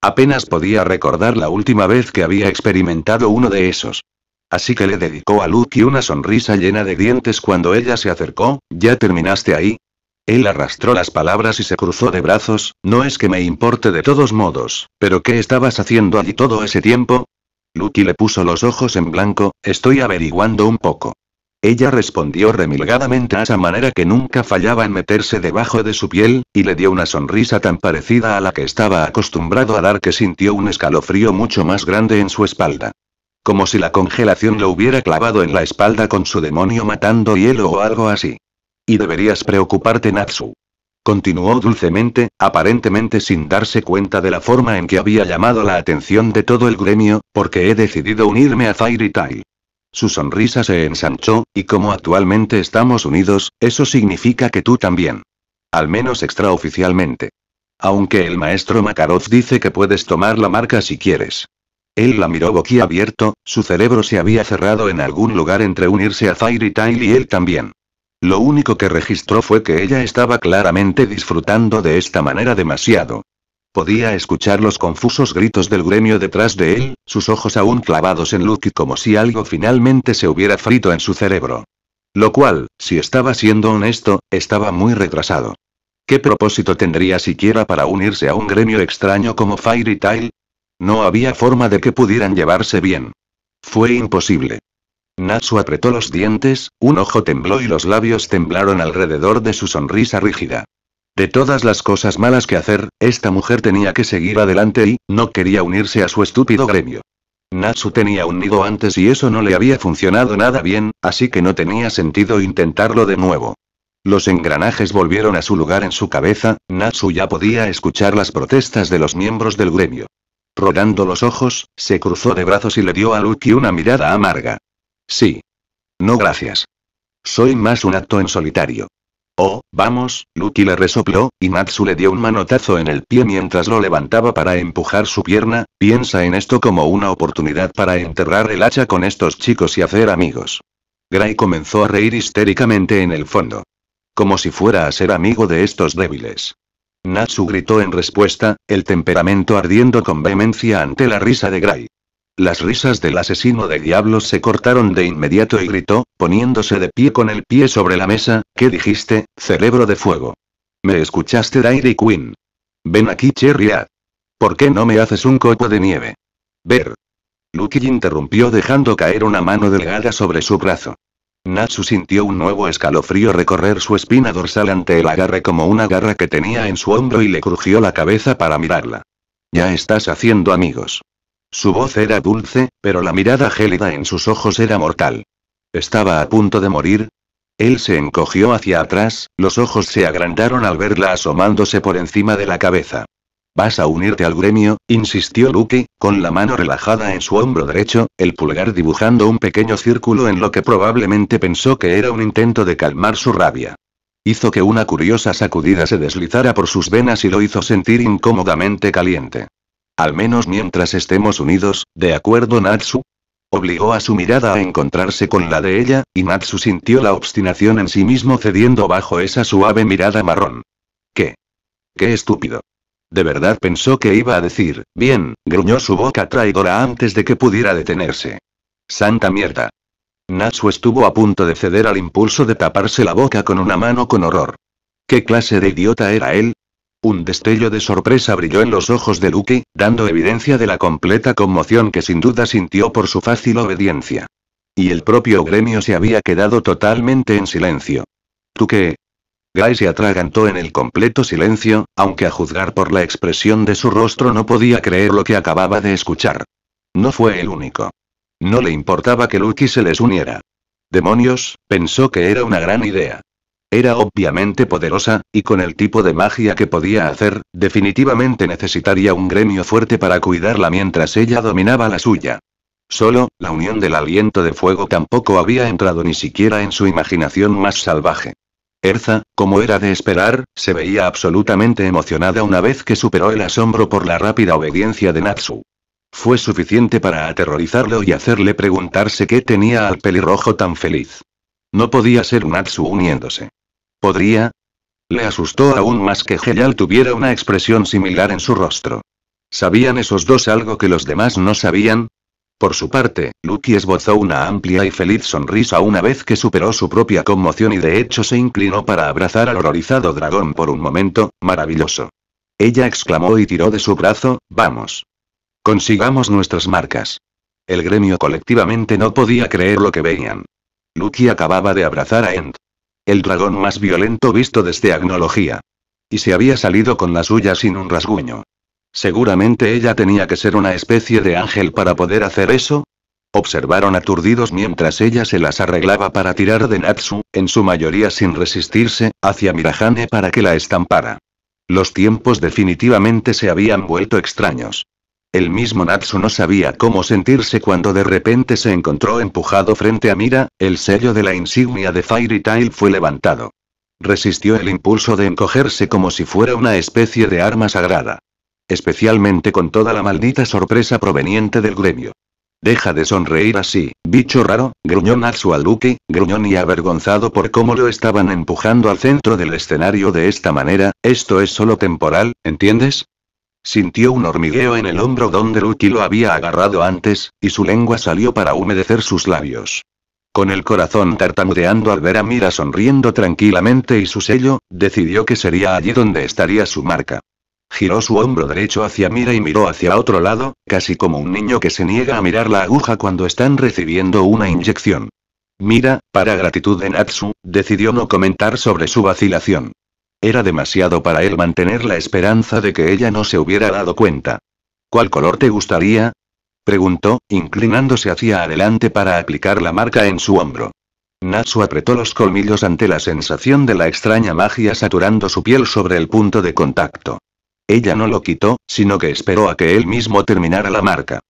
Apenas podía recordar la última vez que había experimentado uno de esos. Así que le dedicó a Lucky una sonrisa llena de dientes cuando ella se acercó. ¿Ya terminaste ahí? Él arrastró las palabras y se cruzó de brazos. No es que me importe de todos modos, pero ¿qué estabas haciendo allí todo ese tiempo? Lucky le puso los ojos en blanco. Estoy averiguando un poco. Ella respondió remilgadamente a esa manera que nunca fallaba en meterse debajo de su piel, y le dio una sonrisa tan parecida a la que estaba acostumbrado a dar que sintió un escalofrío mucho más grande en su espalda. Como si la congelación lo hubiera clavado en la espalda con su demonio matando hielo o algo así. Y deberías preocuparte, Natsu. Continuó dulcemente, aparentemente sin darse cuenta de la forma en que había llamado la atención de todo el gremio, porque he decidido unirme a Fairy Tail. Su sonrisa se ensanchó, y como actualmente estamos unidos, eso significa que tú también. Al menos extraoficialmente. Aunque el maestro Makarov dice que puedes tomar la marca si quieres. Él la miró boquiabierto, su cerebro se había cerrado en algún lugar entre unirse a Fairy Tail y él también. Lo único que registró fue que ella estaba claramente disfrutando de esta manera demasiado. Podía escuchar los confusos gritos del gremio detrás de él, sus ojos aún clavados en Lucky como si algo finalmente se hubiera frito en su cerebro. Lo cual, si estaba siendo honesto, estaba muy retrasado. ¿Qué propósito tendría siquiera para unirse a un gremio extraño como Fairy Tail? No había forma de que pudieran llevarse bien. Fue imposible. Natsu apretó los dientes, un ojo tembló y los labios temblaron alrededor de su sonrisa rígida. De todas las cosas malas que hacer, esta mujer tenía que seguir adelante y, no quería unirse a su estúpido gremio. Natsu tenía un nido antes y eso no le había funcionado nada bien, así que no tenía sentido intentarlo de nuevo. Los engranajes volvieron a su lugar en su cabeza. Natsu ya podía escuchar las protestas de los miembros del gremio. Rodando los ojos, se cruzó de brazos y le dio a Lucky una mirada amarga. Sí. No gracias. Soy más un acto en solitario. Oh, vamos, Lucky le resopló, y Natsu le dio un manotazo en el pie mientras lo levantaba para empujar su pierna. Piensa en esto como una oportunidad para enterrar el hacha con estos chicos y hacer amigos. Gray comenzó a reír histéricamente en el fondo. Como si fuera a ser amigo de estos débiles. Natsu gritó en respuesta, el temperamento ardiendo con vehemencia ante la risa de Gray. Las risas del asesino de diablos se cortaron de inmediato y gritó, poniéndose de pie con el pie sobre la mesa, ¿qué dijiste, cerebro de fuego? ¿Me escuchaste, Dairy Queen? Ven aquí, Cherry. ¿Por qué no me haces un copo de nieve? Ver. Lucky interrumpió dejando caer una mano delgada sobre su brazo. Natsu sintió un nuevo escalofrío recorrer su espina dorsal ante el agarre como una garra que tenía en su hombro y le crujió la cabeza para mirarla. Ya estás haciendo amigos. Su voz era dulce, pero la mirada gélida en sus ojos era mortal. ¿Estaba a punto de morir? Él se encogió hacia atrás, los ojos se agrandaron al verla asomándose por encima de la cabeza. ¿Vas a unirte al gremio?, insistió Lucky, con la mano relajada en su hombro derecho, el pulgar dibujando un pequeño círculo en lo que probablemente pensó que era un intento de calmar su rabia. Hizo que una curiosa sacudida se deslizara por sus venas y lo hizo sentir incómodamente caliente. Al menos mientras estemos unidos, ¿de acuerdo, Natsu? Obligó a su mirada a encontrarse con la de ella, y Natsu sintió la obstinación en sí mismo cediendo bajo esa suave mirada marrón. ¿Qué? ¡Qué estúpido! De verdad pensó que iba a decir, bien, gruñó su boca traidora antes de que pudiera detenerse. ¡Santa mierda! Natsu estuvo a punto de ceder al impulso de taparse la boca con una mano con horror. ¿Qué clase de idiota era él? Un destello de sorpresa brilló en los ojos de Lucky, dando evidencia de la completa conmoción que sin duda sintió por su fácil obediencia. Y el propio gremio se había quedado totalmente en silencio. ¿Tú qué? Gray se atragantó en el completo silencio, aunque a juzgar por la expresión de su rostro no podía creer lo que acababa de escuchar. No fue el único. No le importaba que Lucky se les uniera. Demonios, pensó que era una gran idea. Era obviamente poderosa, y con el tipo de magia que podía hacer, definitivamente necesitaría un gremio fuerte para cuidarla mientras ella dominaba la suya. Solo, la unión del aliento de fuego tampoco había entrado ni siquiera en su imaginación más salvaje. Erza, como era de esperar, se veía absolutamente emocionada una vez que superó el asombro por la rápida obediencia de Natsu. Fue suficiente para aterrorizarlo y hacerle preguntarse qué tenía al pelirrojo tan feliz. No podía ser Natsu uniéndose. ¿Podría? Le asustó aún más que Heyal tuviera una expresión similar en su rostro. ¿Sabían esos dos algo que los demás no sabían? Por su parte, Lucky esbozó una amplia y feliz sonrisa una vez que superó su propia conmoción y de hecho se inclinó para abrazar al horrorizado dragón por un momento. Maravilloso. Ella exclamó y tiró de su brazo, vamos. Consigamos nuestras marcas. El gremio colectivamente no podía creer lo que veían. Lucky acababa de abrazar a End. El dragón más violento visto desde Agnología. Y se había salido con la suya sin un rasguño. Seguramente ella tenía que ser una especie de ángel para poder hacer eso. Observaron aturdidos mientras ella se las arreglaba para tirar de Natsu, en su mayoría sin resistirse, hacia Mirahane para que la estampara. Los tiempos definitivamente se habían vuelto extraños. El mismo Natsu no sabía cómo sentirse cuando de repente se encontró empujado frente a Mira, el sello de la insignia de Fairy Tail fue levantado. Resistió el impulso de encogerse como si fuera una especie de arma sagrada. Especialmente con toda la maldita sorpresa proveniente del gremio. Deja de sonreír así, bicho raro, gruñó Natsu a Lucky, gruñón y avergonzado por cómo lo estaban empujando al centro del escenario de esta manera. Esto es solo temporal, ¿entiendes? Sintió un hormigueo en el hombro donde Lucky lo había agarrado antes, y su lengua salió para humedecer sus labios. Con el corazón tartamudeando al ver a Mira sonriendo tranquilamente y su sello, decidió que sería allí donde estaría su marca. Giró su hombro derecho hacia Mira y miró hacia otro lado, casi como un niño que se niega a mirar la aguja cuando están recibiendo una inyección. Mira, para gratitud de Natsu, decidió no comentar sobre su vacilación. Era demasiado para él mantener la esperanza de que ella no se hubiera dado cuenta. ¿Cuál color te gustaría? Preguntó, inclinándose hacia adelante para aplicar la marca en su hombro. Natsu apretó los colmillos ante la sensación de la extraña magia saturando su piel sobre el punto de contacto. Ella no lo quitó, sino que esperó a que él mismo terminara la marca.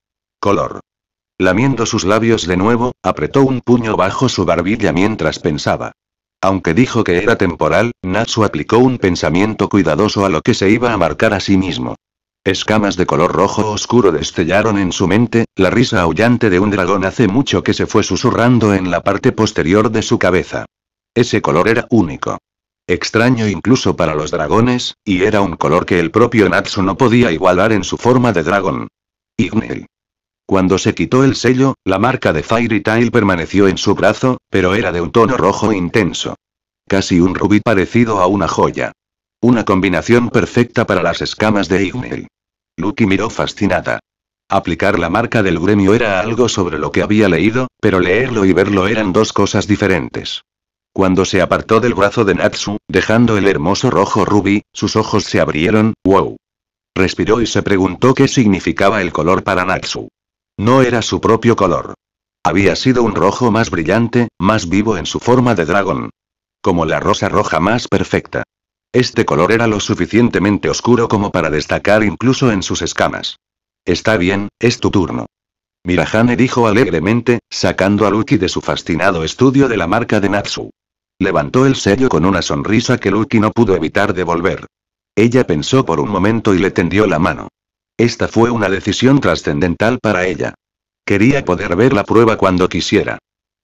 Color. Lamiendo sus labios de nuevo, apretó un puño bajo su barbilla mientras pensaba. Aunque dijo que era temporal, Natsu aplicó un pensamiento cuidadoso a lo que se iba a marcar a sí mismo. Escamas de color rojo oscuro destellaron en su mente, la risa aullante de un dragón hace mucho que se fue susurrando en la parte posterior de su cabeza. Ese color era único. Extraño incluso para los dragones, y era un color que el propio Natsu no podía igualar en su forma de dragón. Ignel. Cuando se quitó el sello, la marca de Fairy Tail permaneció en su brazo, pero era de un tono rojo intenso. Casi un rubí parecido a una joya. Una combinación perfecta para las escamas de Ignel. Lucky miró fascinada. Aplicar la marca del gremio era algo sobre lo que había leído, pero leerlo y verlo eran dos cosas diferentes. Cuando se apartó del brazo de Natsu, dejando el hermoso rojo rubí, sus ojos se abrieron. ¡Wow! Respiró y se preguntó qué significaba el color para Natsu. No era su propio color. Había sido un rojo más brillante, más vivo en su forma de dragón. Como la rosa roja más perfecta. Este color era lo suficientemente oscuro como para destacar incluso en sus escamas. Está bien, es tu turno. Mirahane dijo alegremente, sacando a Lucky de su fascinado estudio de la marca de Natsu. Levantó el sello con una sonrisa que Lucky no pudo evitar devolver. Ella pensó por un momento y le tendió la mano. Esta fue una decisión trascendental para ella. Quería poder ver la prueba cuando quisiera.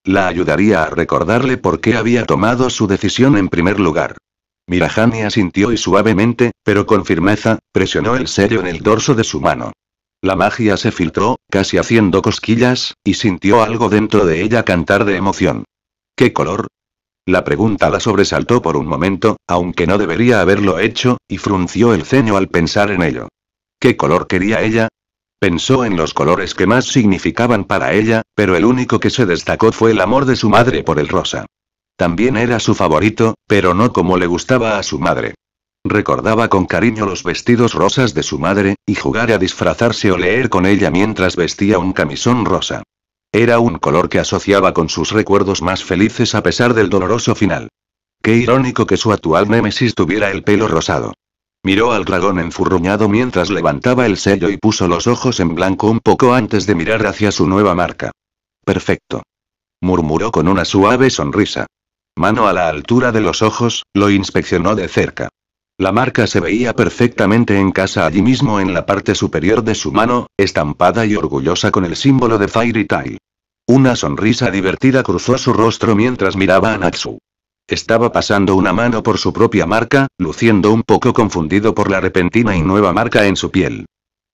La ayudaría a recordarle por qué había tomado su decisión en primer lugar. Mirahane asintió y suavemente, pero con firmeza, presionó el sello en el dorso de su mano. La magia se filtró, casi haciendo cosquillas, y sintió algo dentro de ella cantar de emoción. ¿Qué color? La pregunta la sobresaltó por un momento, aunque no debería haberlo hecho, y frunció el ceño al pensar en ello. ¿Qué color quería ella? Pensó en los colores que más significaban para ella, pero el único que se destacó fue el amor de su madre por el rosa. También era su favorito, pero no como le gustaba a su madre. Recordaba con cariño los vestidos rosas de su madre, y jugar a disfrazarse o leer con ella mientras vestía un camisón rosa. Era un color que asociaba con sus recuerdos más felices a pesar del doloroso final. Qué irónico que su actual némesis tuviera el pelo rosado. Miró al dragón enfurruñado mientras levantaba el sello y puso los ojos en blanco un poco antes de mirar hacia su nueva marca. Perfecto. Murmuró con una suave sonrisa. Mano a la altura de los ojos, lo inspeccionó de cerca. La marca se veía perfectamente en casa allí mismo en la parte superior de su mano, estampada y orgullosa con el símbolo de Fairy Tail. Una sonrisa divertida cruzó su rostro mientras miraba a Natsu. Estaba pasando una mano por su propia marca, luciendo un poco confundido por la repentina y nueva marca en su piel.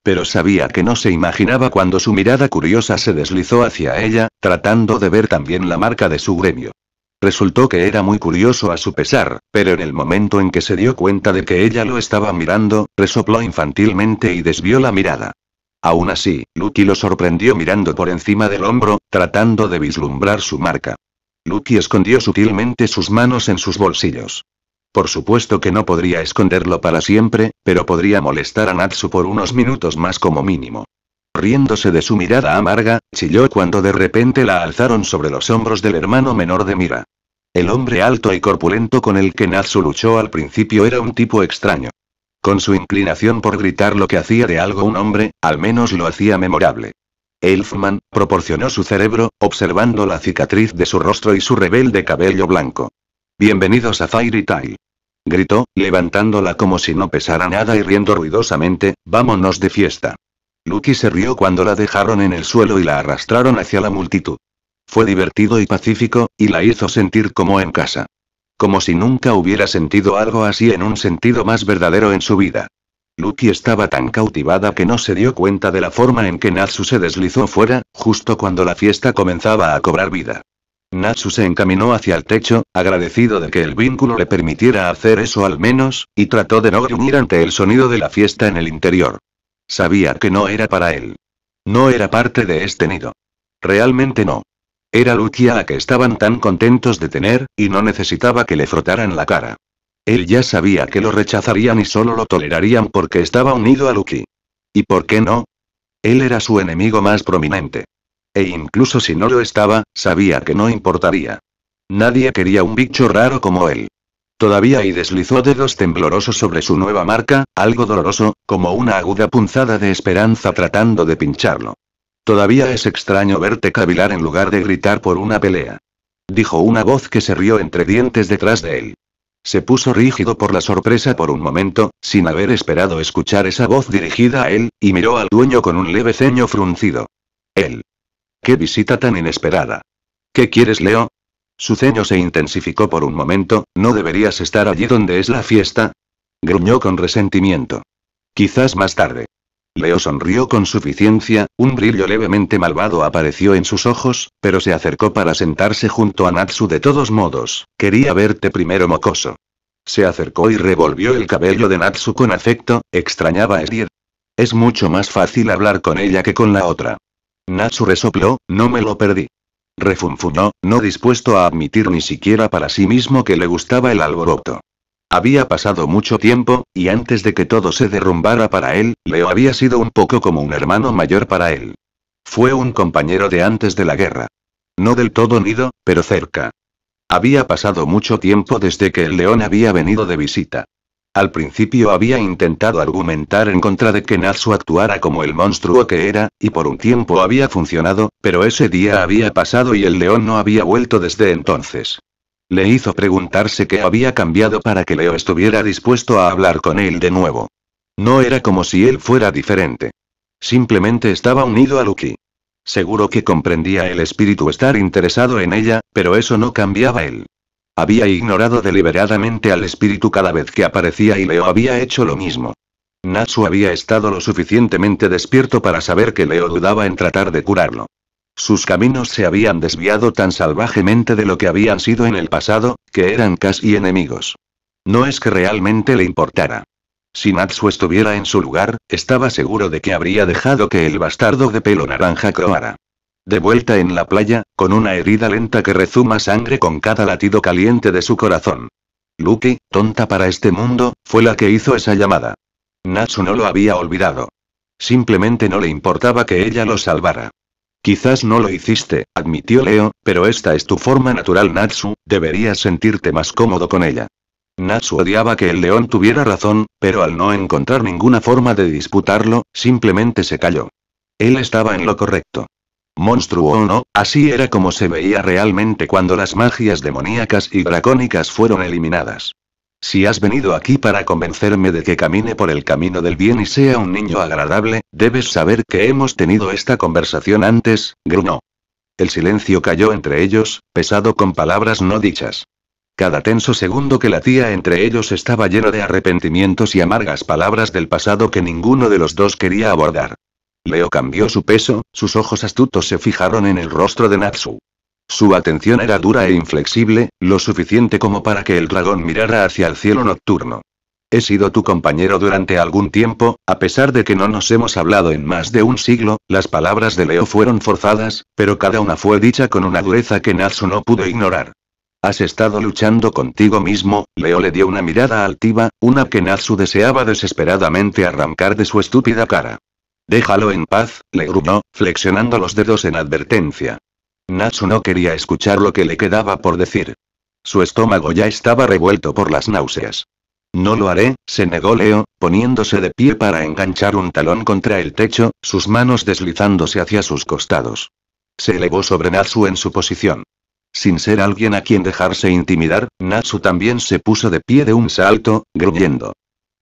Pero sabía que no se imaginaba cuando su mirada curiosa se deslizó hacia ella, tratando de ver también la marca de su gremio. Resultó que era muy curioso a su pesar, pero en el momento en que se dio cuenta de que ella lo estaba mirando, resopló infantilmente y desvió la mirada. Aún así, Lucky lo sorprendió mirando por encima del hombro, tratando de vislumbrar su marca. Lucky escondió sutilmente sus manos en sus bolsillos. Por supuesto que no podría esconderlo para siempre, pero podría molestar a Natsu por unos minutos más como mínimo. Riéndose de su mirada amarga, chilló cuando de repente la alzaron sobre los hombros del hermano menor de Mira. El hombre alto y corpulento con el que Natsu luchó al principio era un tipo extraño. Con su inclinación por gritar lo que hacía de algo un hombre, al menos lo hacía memorable. Elfman proporcionó su cerebro, observando la cicatriz de su rostro y su rebelde cabello blanco. «Bienvenidos a Fairy Tail», gritó, levantándola como si no pesara nada y riendo ruidosamente. «Vámonos de fiesta». Lucky se rió cuando la dejaron en el suelo y la arrastraron hacia la multitud. Fue divertido y pacífico, y la hizo sentir como en casa. Como si nunca hubiera sentido algo así en un sentido más verdadero en su vida. Lucky estaba tan cautivada que no se dio cuenta de la forma en que Natsu se deslizó fuera, justo cuando la fiesta comenzaba a cobrar vida. Natsu se encaminó hacia el techo, agradecido de que el vínculo le permitiera hacer eso al menos, y trató de no gruñir ante el sonido de la fiesta en el interior. Sabía que no era para él. No era parte de este nido. Realmente no. Era Lucky a la que estaban tan contentos de tener, y no necesitaba que le frotaran la cara. Él ya sabía que lo rechazarían y solo lo tolerarían porque estaba unido a Lucky. ¿Y por qué no? Él era su enemigo más prominente. E incluso si no lo estaba, sabía que no importaría. Nadie quería un bicho raro como él. Todavía y deslizó dedos temblorosos sobre su nueva marca, algo doloroso, como una aguda punzada de esperanza tratando de pincharlo. Todavía es extraño verte cavilar en lugar de gritar por una pelea. dijo una voz que se rió entre dientes detrás de él. Se puso rígido por la sorpresa por un momento, sin haber esperado escuchar esa voz dirigida a él, y miró al dueño con un leve ceño fruncido. Él. ¡Qué visita tan inesperada! ¿Qué quieres, Leo? Su ceño se intensificó por un momento. ¿No deberías estar allí donde es la fiesta? Gruñó con resentimiento. Quizás más tarde. Leo sonrió con suficiencia, un brillo levemente malvado apareció en sus ojos, pero se acercó para sentarse junto a Natsu de todos modos. Quería verte primero, mocoso. Se acercó y revolvió el cabello de Natsu con afecto. Extrañaba a Esrier. Es mucho más fácil hablar con ella que con la otra. Natsu resopló. No me lo perdí. Refunfuñó, no dispuesto a admitir ni siquiera para sí mismo que le gustaba el alboroto. Había pasado mucho tiempo, y antes de que todo se derrumbara para él, Leo había sido un poco como un hermano mayor para él. Fue un compañero de antes de la guerra. No del todo unido, pero cerca. Había pasado mucho tiempo desde que el león había venido de visita. Al principio había intentado argumentar en contra de que Natsu actuara como el monstruo que era, y por un tiempo había funcionado, pero ese día había pasado y el león no había vuelto desde entonces. Le hizo preguntarse qué había cambiado para que Leo estuviera dispuesto a hablar con él de nuevo. No era como si él fuera diferente. Simplemente estaba unido a Lucky. Seguro que comprendía el espíritu estar interesado en ella, pero eso no cambiaba él. Había ignorado deliberadamente al espíritu cada vez que aparecía y Leo había hecho lo mismo. Natsu había estado lo suficientemente despierto para saber que Leo dudaba en tratar de curarlo. Sus caminos se habían desviado tan salvajemente de lo que habían sido en el pasado, que eran casi enemigos. No es que realmente le importara. Si Natsu estuviera en su lugar, estaba seguro de que habría dejado que el bastardo de pelo naranja croara. De vuelta en la playa, con una herida lenta que rezuma sangre con cada latido caliente de su corazón. Lucky, tonta para este mundo, fue la que hizo esa llamada. Natsu no lo había olvidado. Simplemente no le importaba que ella lo salvara. Quizás no lo hiciste, admitió Leo, pero esta es tu forma natural, Natsu, deberías sentirte más cómodo con ella. Natsu odiaba que el león tuviera razón, pero al no encontrar ninguna forma de disputarlo, simplemente se calló. Él estaba en lo correcto. Monstruo o no, así era como se veía realmente cuando las magias demoníacas y dracónicas fueron eliminadas. Si has venido aquí para convencerme de que camine por el camino del bien y sea un niño agradable, debes saber que hemos tenido esta conversación antes, gruñó. El silencio cayó entre ellos, pesado con palabras no dichas. Cada tenso segundo que latía entre ellos estaba lleno de arrepentimientos y amargas palabras del pasado que ninguno de los dos quería abordar. Leo cambió su peso, sus ojos astutos se fijaron en el rostro de Natsu. Su atención era dura e inflexible, lo suficiente como para que el dragón mirara hacia el cielo nocturno. He sido tu compañero durante algún tiempo, a pesar de que no nos hemos hablado en más de un siglo. Las palabras de Leo fueron forzadas, pero cada una fue dicha con una dureza que Natsu no pudo ignorar. Has estado luchando contigo mismo. Leo le dio una mirada altiva, una que Natsu deseaba desesperadamente arrancar de su estúpida cara. Déjalo en paz, le gruñó, flexionando los dedos en advertencia. Natsu no quería escuchar lo que le quedaba por decir. Su estómago ya estaba revuelto por las náuseas. No lo haré, se negó Leo, poniéndose de pie para enganchar un talón contra el techo, sus manos deslizándose hacia sus costados. Se elevó sobre Natsu en su posición. Sin ser alguien a quien dejarse intimidar, Natsu también se puso de pie de un salto, gruñendo.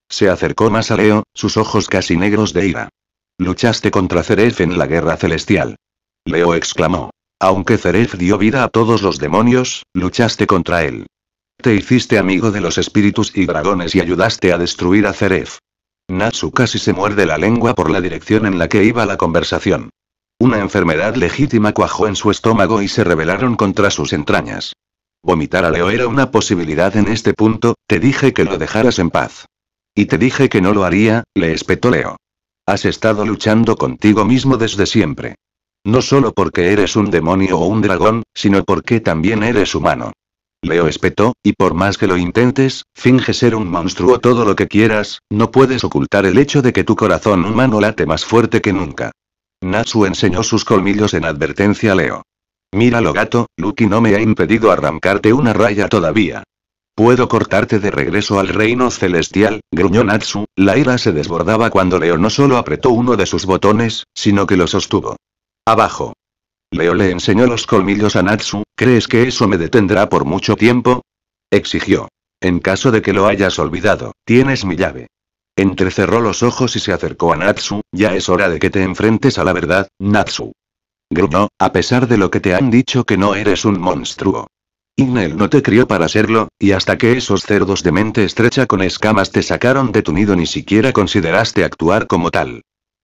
Se acercó más a Leo, sus ojos casi negros de ira. Luchaste contra Zeref en la guerra celestial. Leo exclamó. Aunque Zeref dio vida a todos los demonios, luchaste contra él. Te hiciste amigo de los espíritus y dragones y ayudaste a destruir a Zeref. Natsu casi se muerde la lengua por la dirección en la que iba la conversación. Una enfermedad legítima cuajó en su estómago y se rebelaron contra sus entrañas. Vomitar a Leo era una posibilidad en este punto. Te dije que lo dejaras en paz. Y te dije que no lo haría, le espetó Leo. Has estado luchando contigo mismo desde siempre. No solo porque eres un demonio o un dragón, sino porque también eres humano. Leo espetó, y por más que lo intentes, finge ser un monstruo todo lo que quieras, no puedes ocultar el hecho de que tu corazón humano late más fuerte que nunca. Natsu enseñó sus colmillos en advertencia a Leo. Míralo, gato, Lucky no me ha impedido arrancarte una raya todavía. Puedo cortarte de regreso al reino celestial, gruñó Natsu. La ira se desbordaba cuando Leo no solo apretó uno de sus botones, sino que lo sostuvo. Abajo. Leo le enseñó los colmillos a Natsu. ¿Crees que eso me detendrá por mucho tiempo? Exigió. En caso de que lo hayas olvidado, tienes mi llave. Entrecerró los ojos y se acercó a Natsu. Ya es hora de que te enfrentes a la verdad, Natsu. Gruñó, a pesar de lo que te han dicho que no eres un monstruo. Ignel no te crió para serlo, y hasta que esos cerdos de mente estrecha con escamas te sacaron de tu nido ni siquiera consideraste actuar como tal.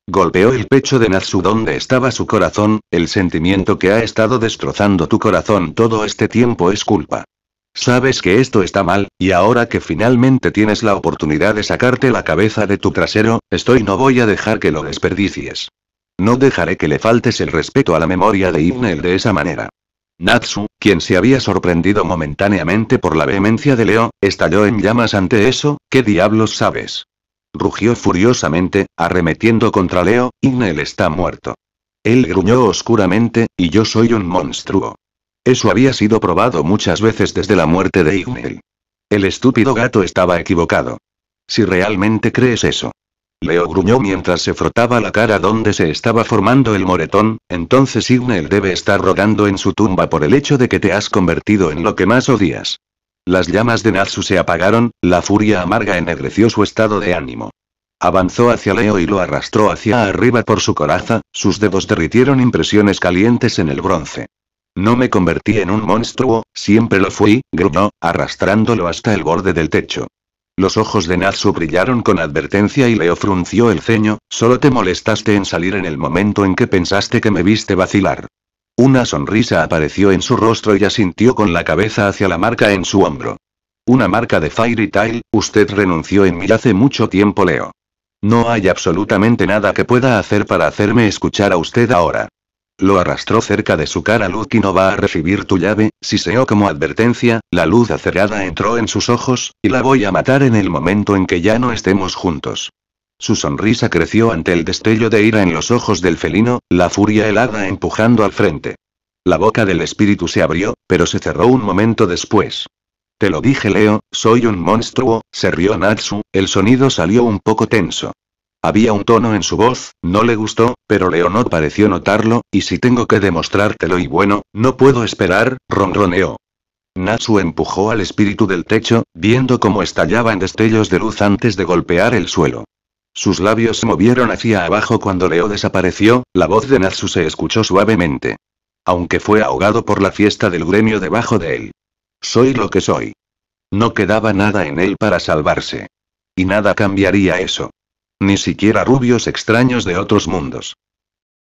Golpeó el pecho de Natsu donde estaba su corazón. El sentimiento que ha estado destrozando tu corazón todo este tiempo es culpa. Sabes que esto está mal, y ahora que finalmente tienes la oportunidad de sacarte la cabeza de tu trasero, no voy a dejar que lo desperdicies. No dejaré que le faltes el respeto a la memoria de Ignel de esa manera. Natsu, quien se había sorprendido momentáneamente por la vehemencia de Leo, estalló en llamas ante eso. ¿Qué diablos sabes? Rugió furiosamente, arremetiendo contra Leo. Ignel está muerto. Él gruñó oscuramente, y yo soy un monstruo. Eso había sido probado muchas veces desde la muerte de Ignel. El estúpido gato estaba equivocado. Si realmente crees eso. Leo gruñó mientras se frotaba la cara donde se estaba formando el moretón. Entonces Ignel debe estar rodando en su tumba por el hecho de que te has convertido en lo que más odias. Las llamas de Natsu se apagaron, la furia amarga ennegreció su estado de ánimo. Avanzó hacia Leo y lo arrastró hacia arriba por su coraza. Sus dedos derritieron impresiones calientes en el bronce. No me convertí en un monstruo, siempre lo fui, gruñó, arrastrándolo hasta el borde del techo. Los ojos de Natsu brillaron con advertencia y Leo frunció el ceño. Solo te molestaste en salir en el momento en que pensaste que me viste vacilar. Una sonrisa apareció en su rostro y asintió con la cabeza hacia la marca en su hombro. Una marca de Fairy Tail. Usted renunció en mí hace mucho tiempo, Leo. No hay absolutamente nada que pueda hacer para hacerme escuchar a usted ahora. Lo arrastró cerca de su cara. Lucky no va a recibir tu llave, siseó como advertencia. La luz acerada entró en sus ojos, y la voy a matar en el momento en que ya no estemos juntos. Su sonrisa creció ante el destello de ira en los ojos del felino, la furia helada empujando al frente. La boca del espíritu se abrió, pero se cerró un momento después. Te lo dije, Leo, soy un monstruo, se rió Natsu. El sonido salió un poco tenso. Había un tono en su voz. No le gustó, pero Leo no pareció notarlo. Y si tengo que demostrártelo y bueno, no puedo esperar, ronroneó. Natsu empujó al espíritu del techo, viendo cómo estallaban destellos de luz antes de golpear el suelo. Sus labios se movieron hacia abajo cuando Leo desapareció. La voz de Natsu se escuchó suavemente. Aunque fue ahogado por la fiesta del gremio debajo de él. Soy lo que soy. No quedaba nada en él para salvarse. Y nada cambiaría eso. Ni siquiera rubios extraños de otros mundos.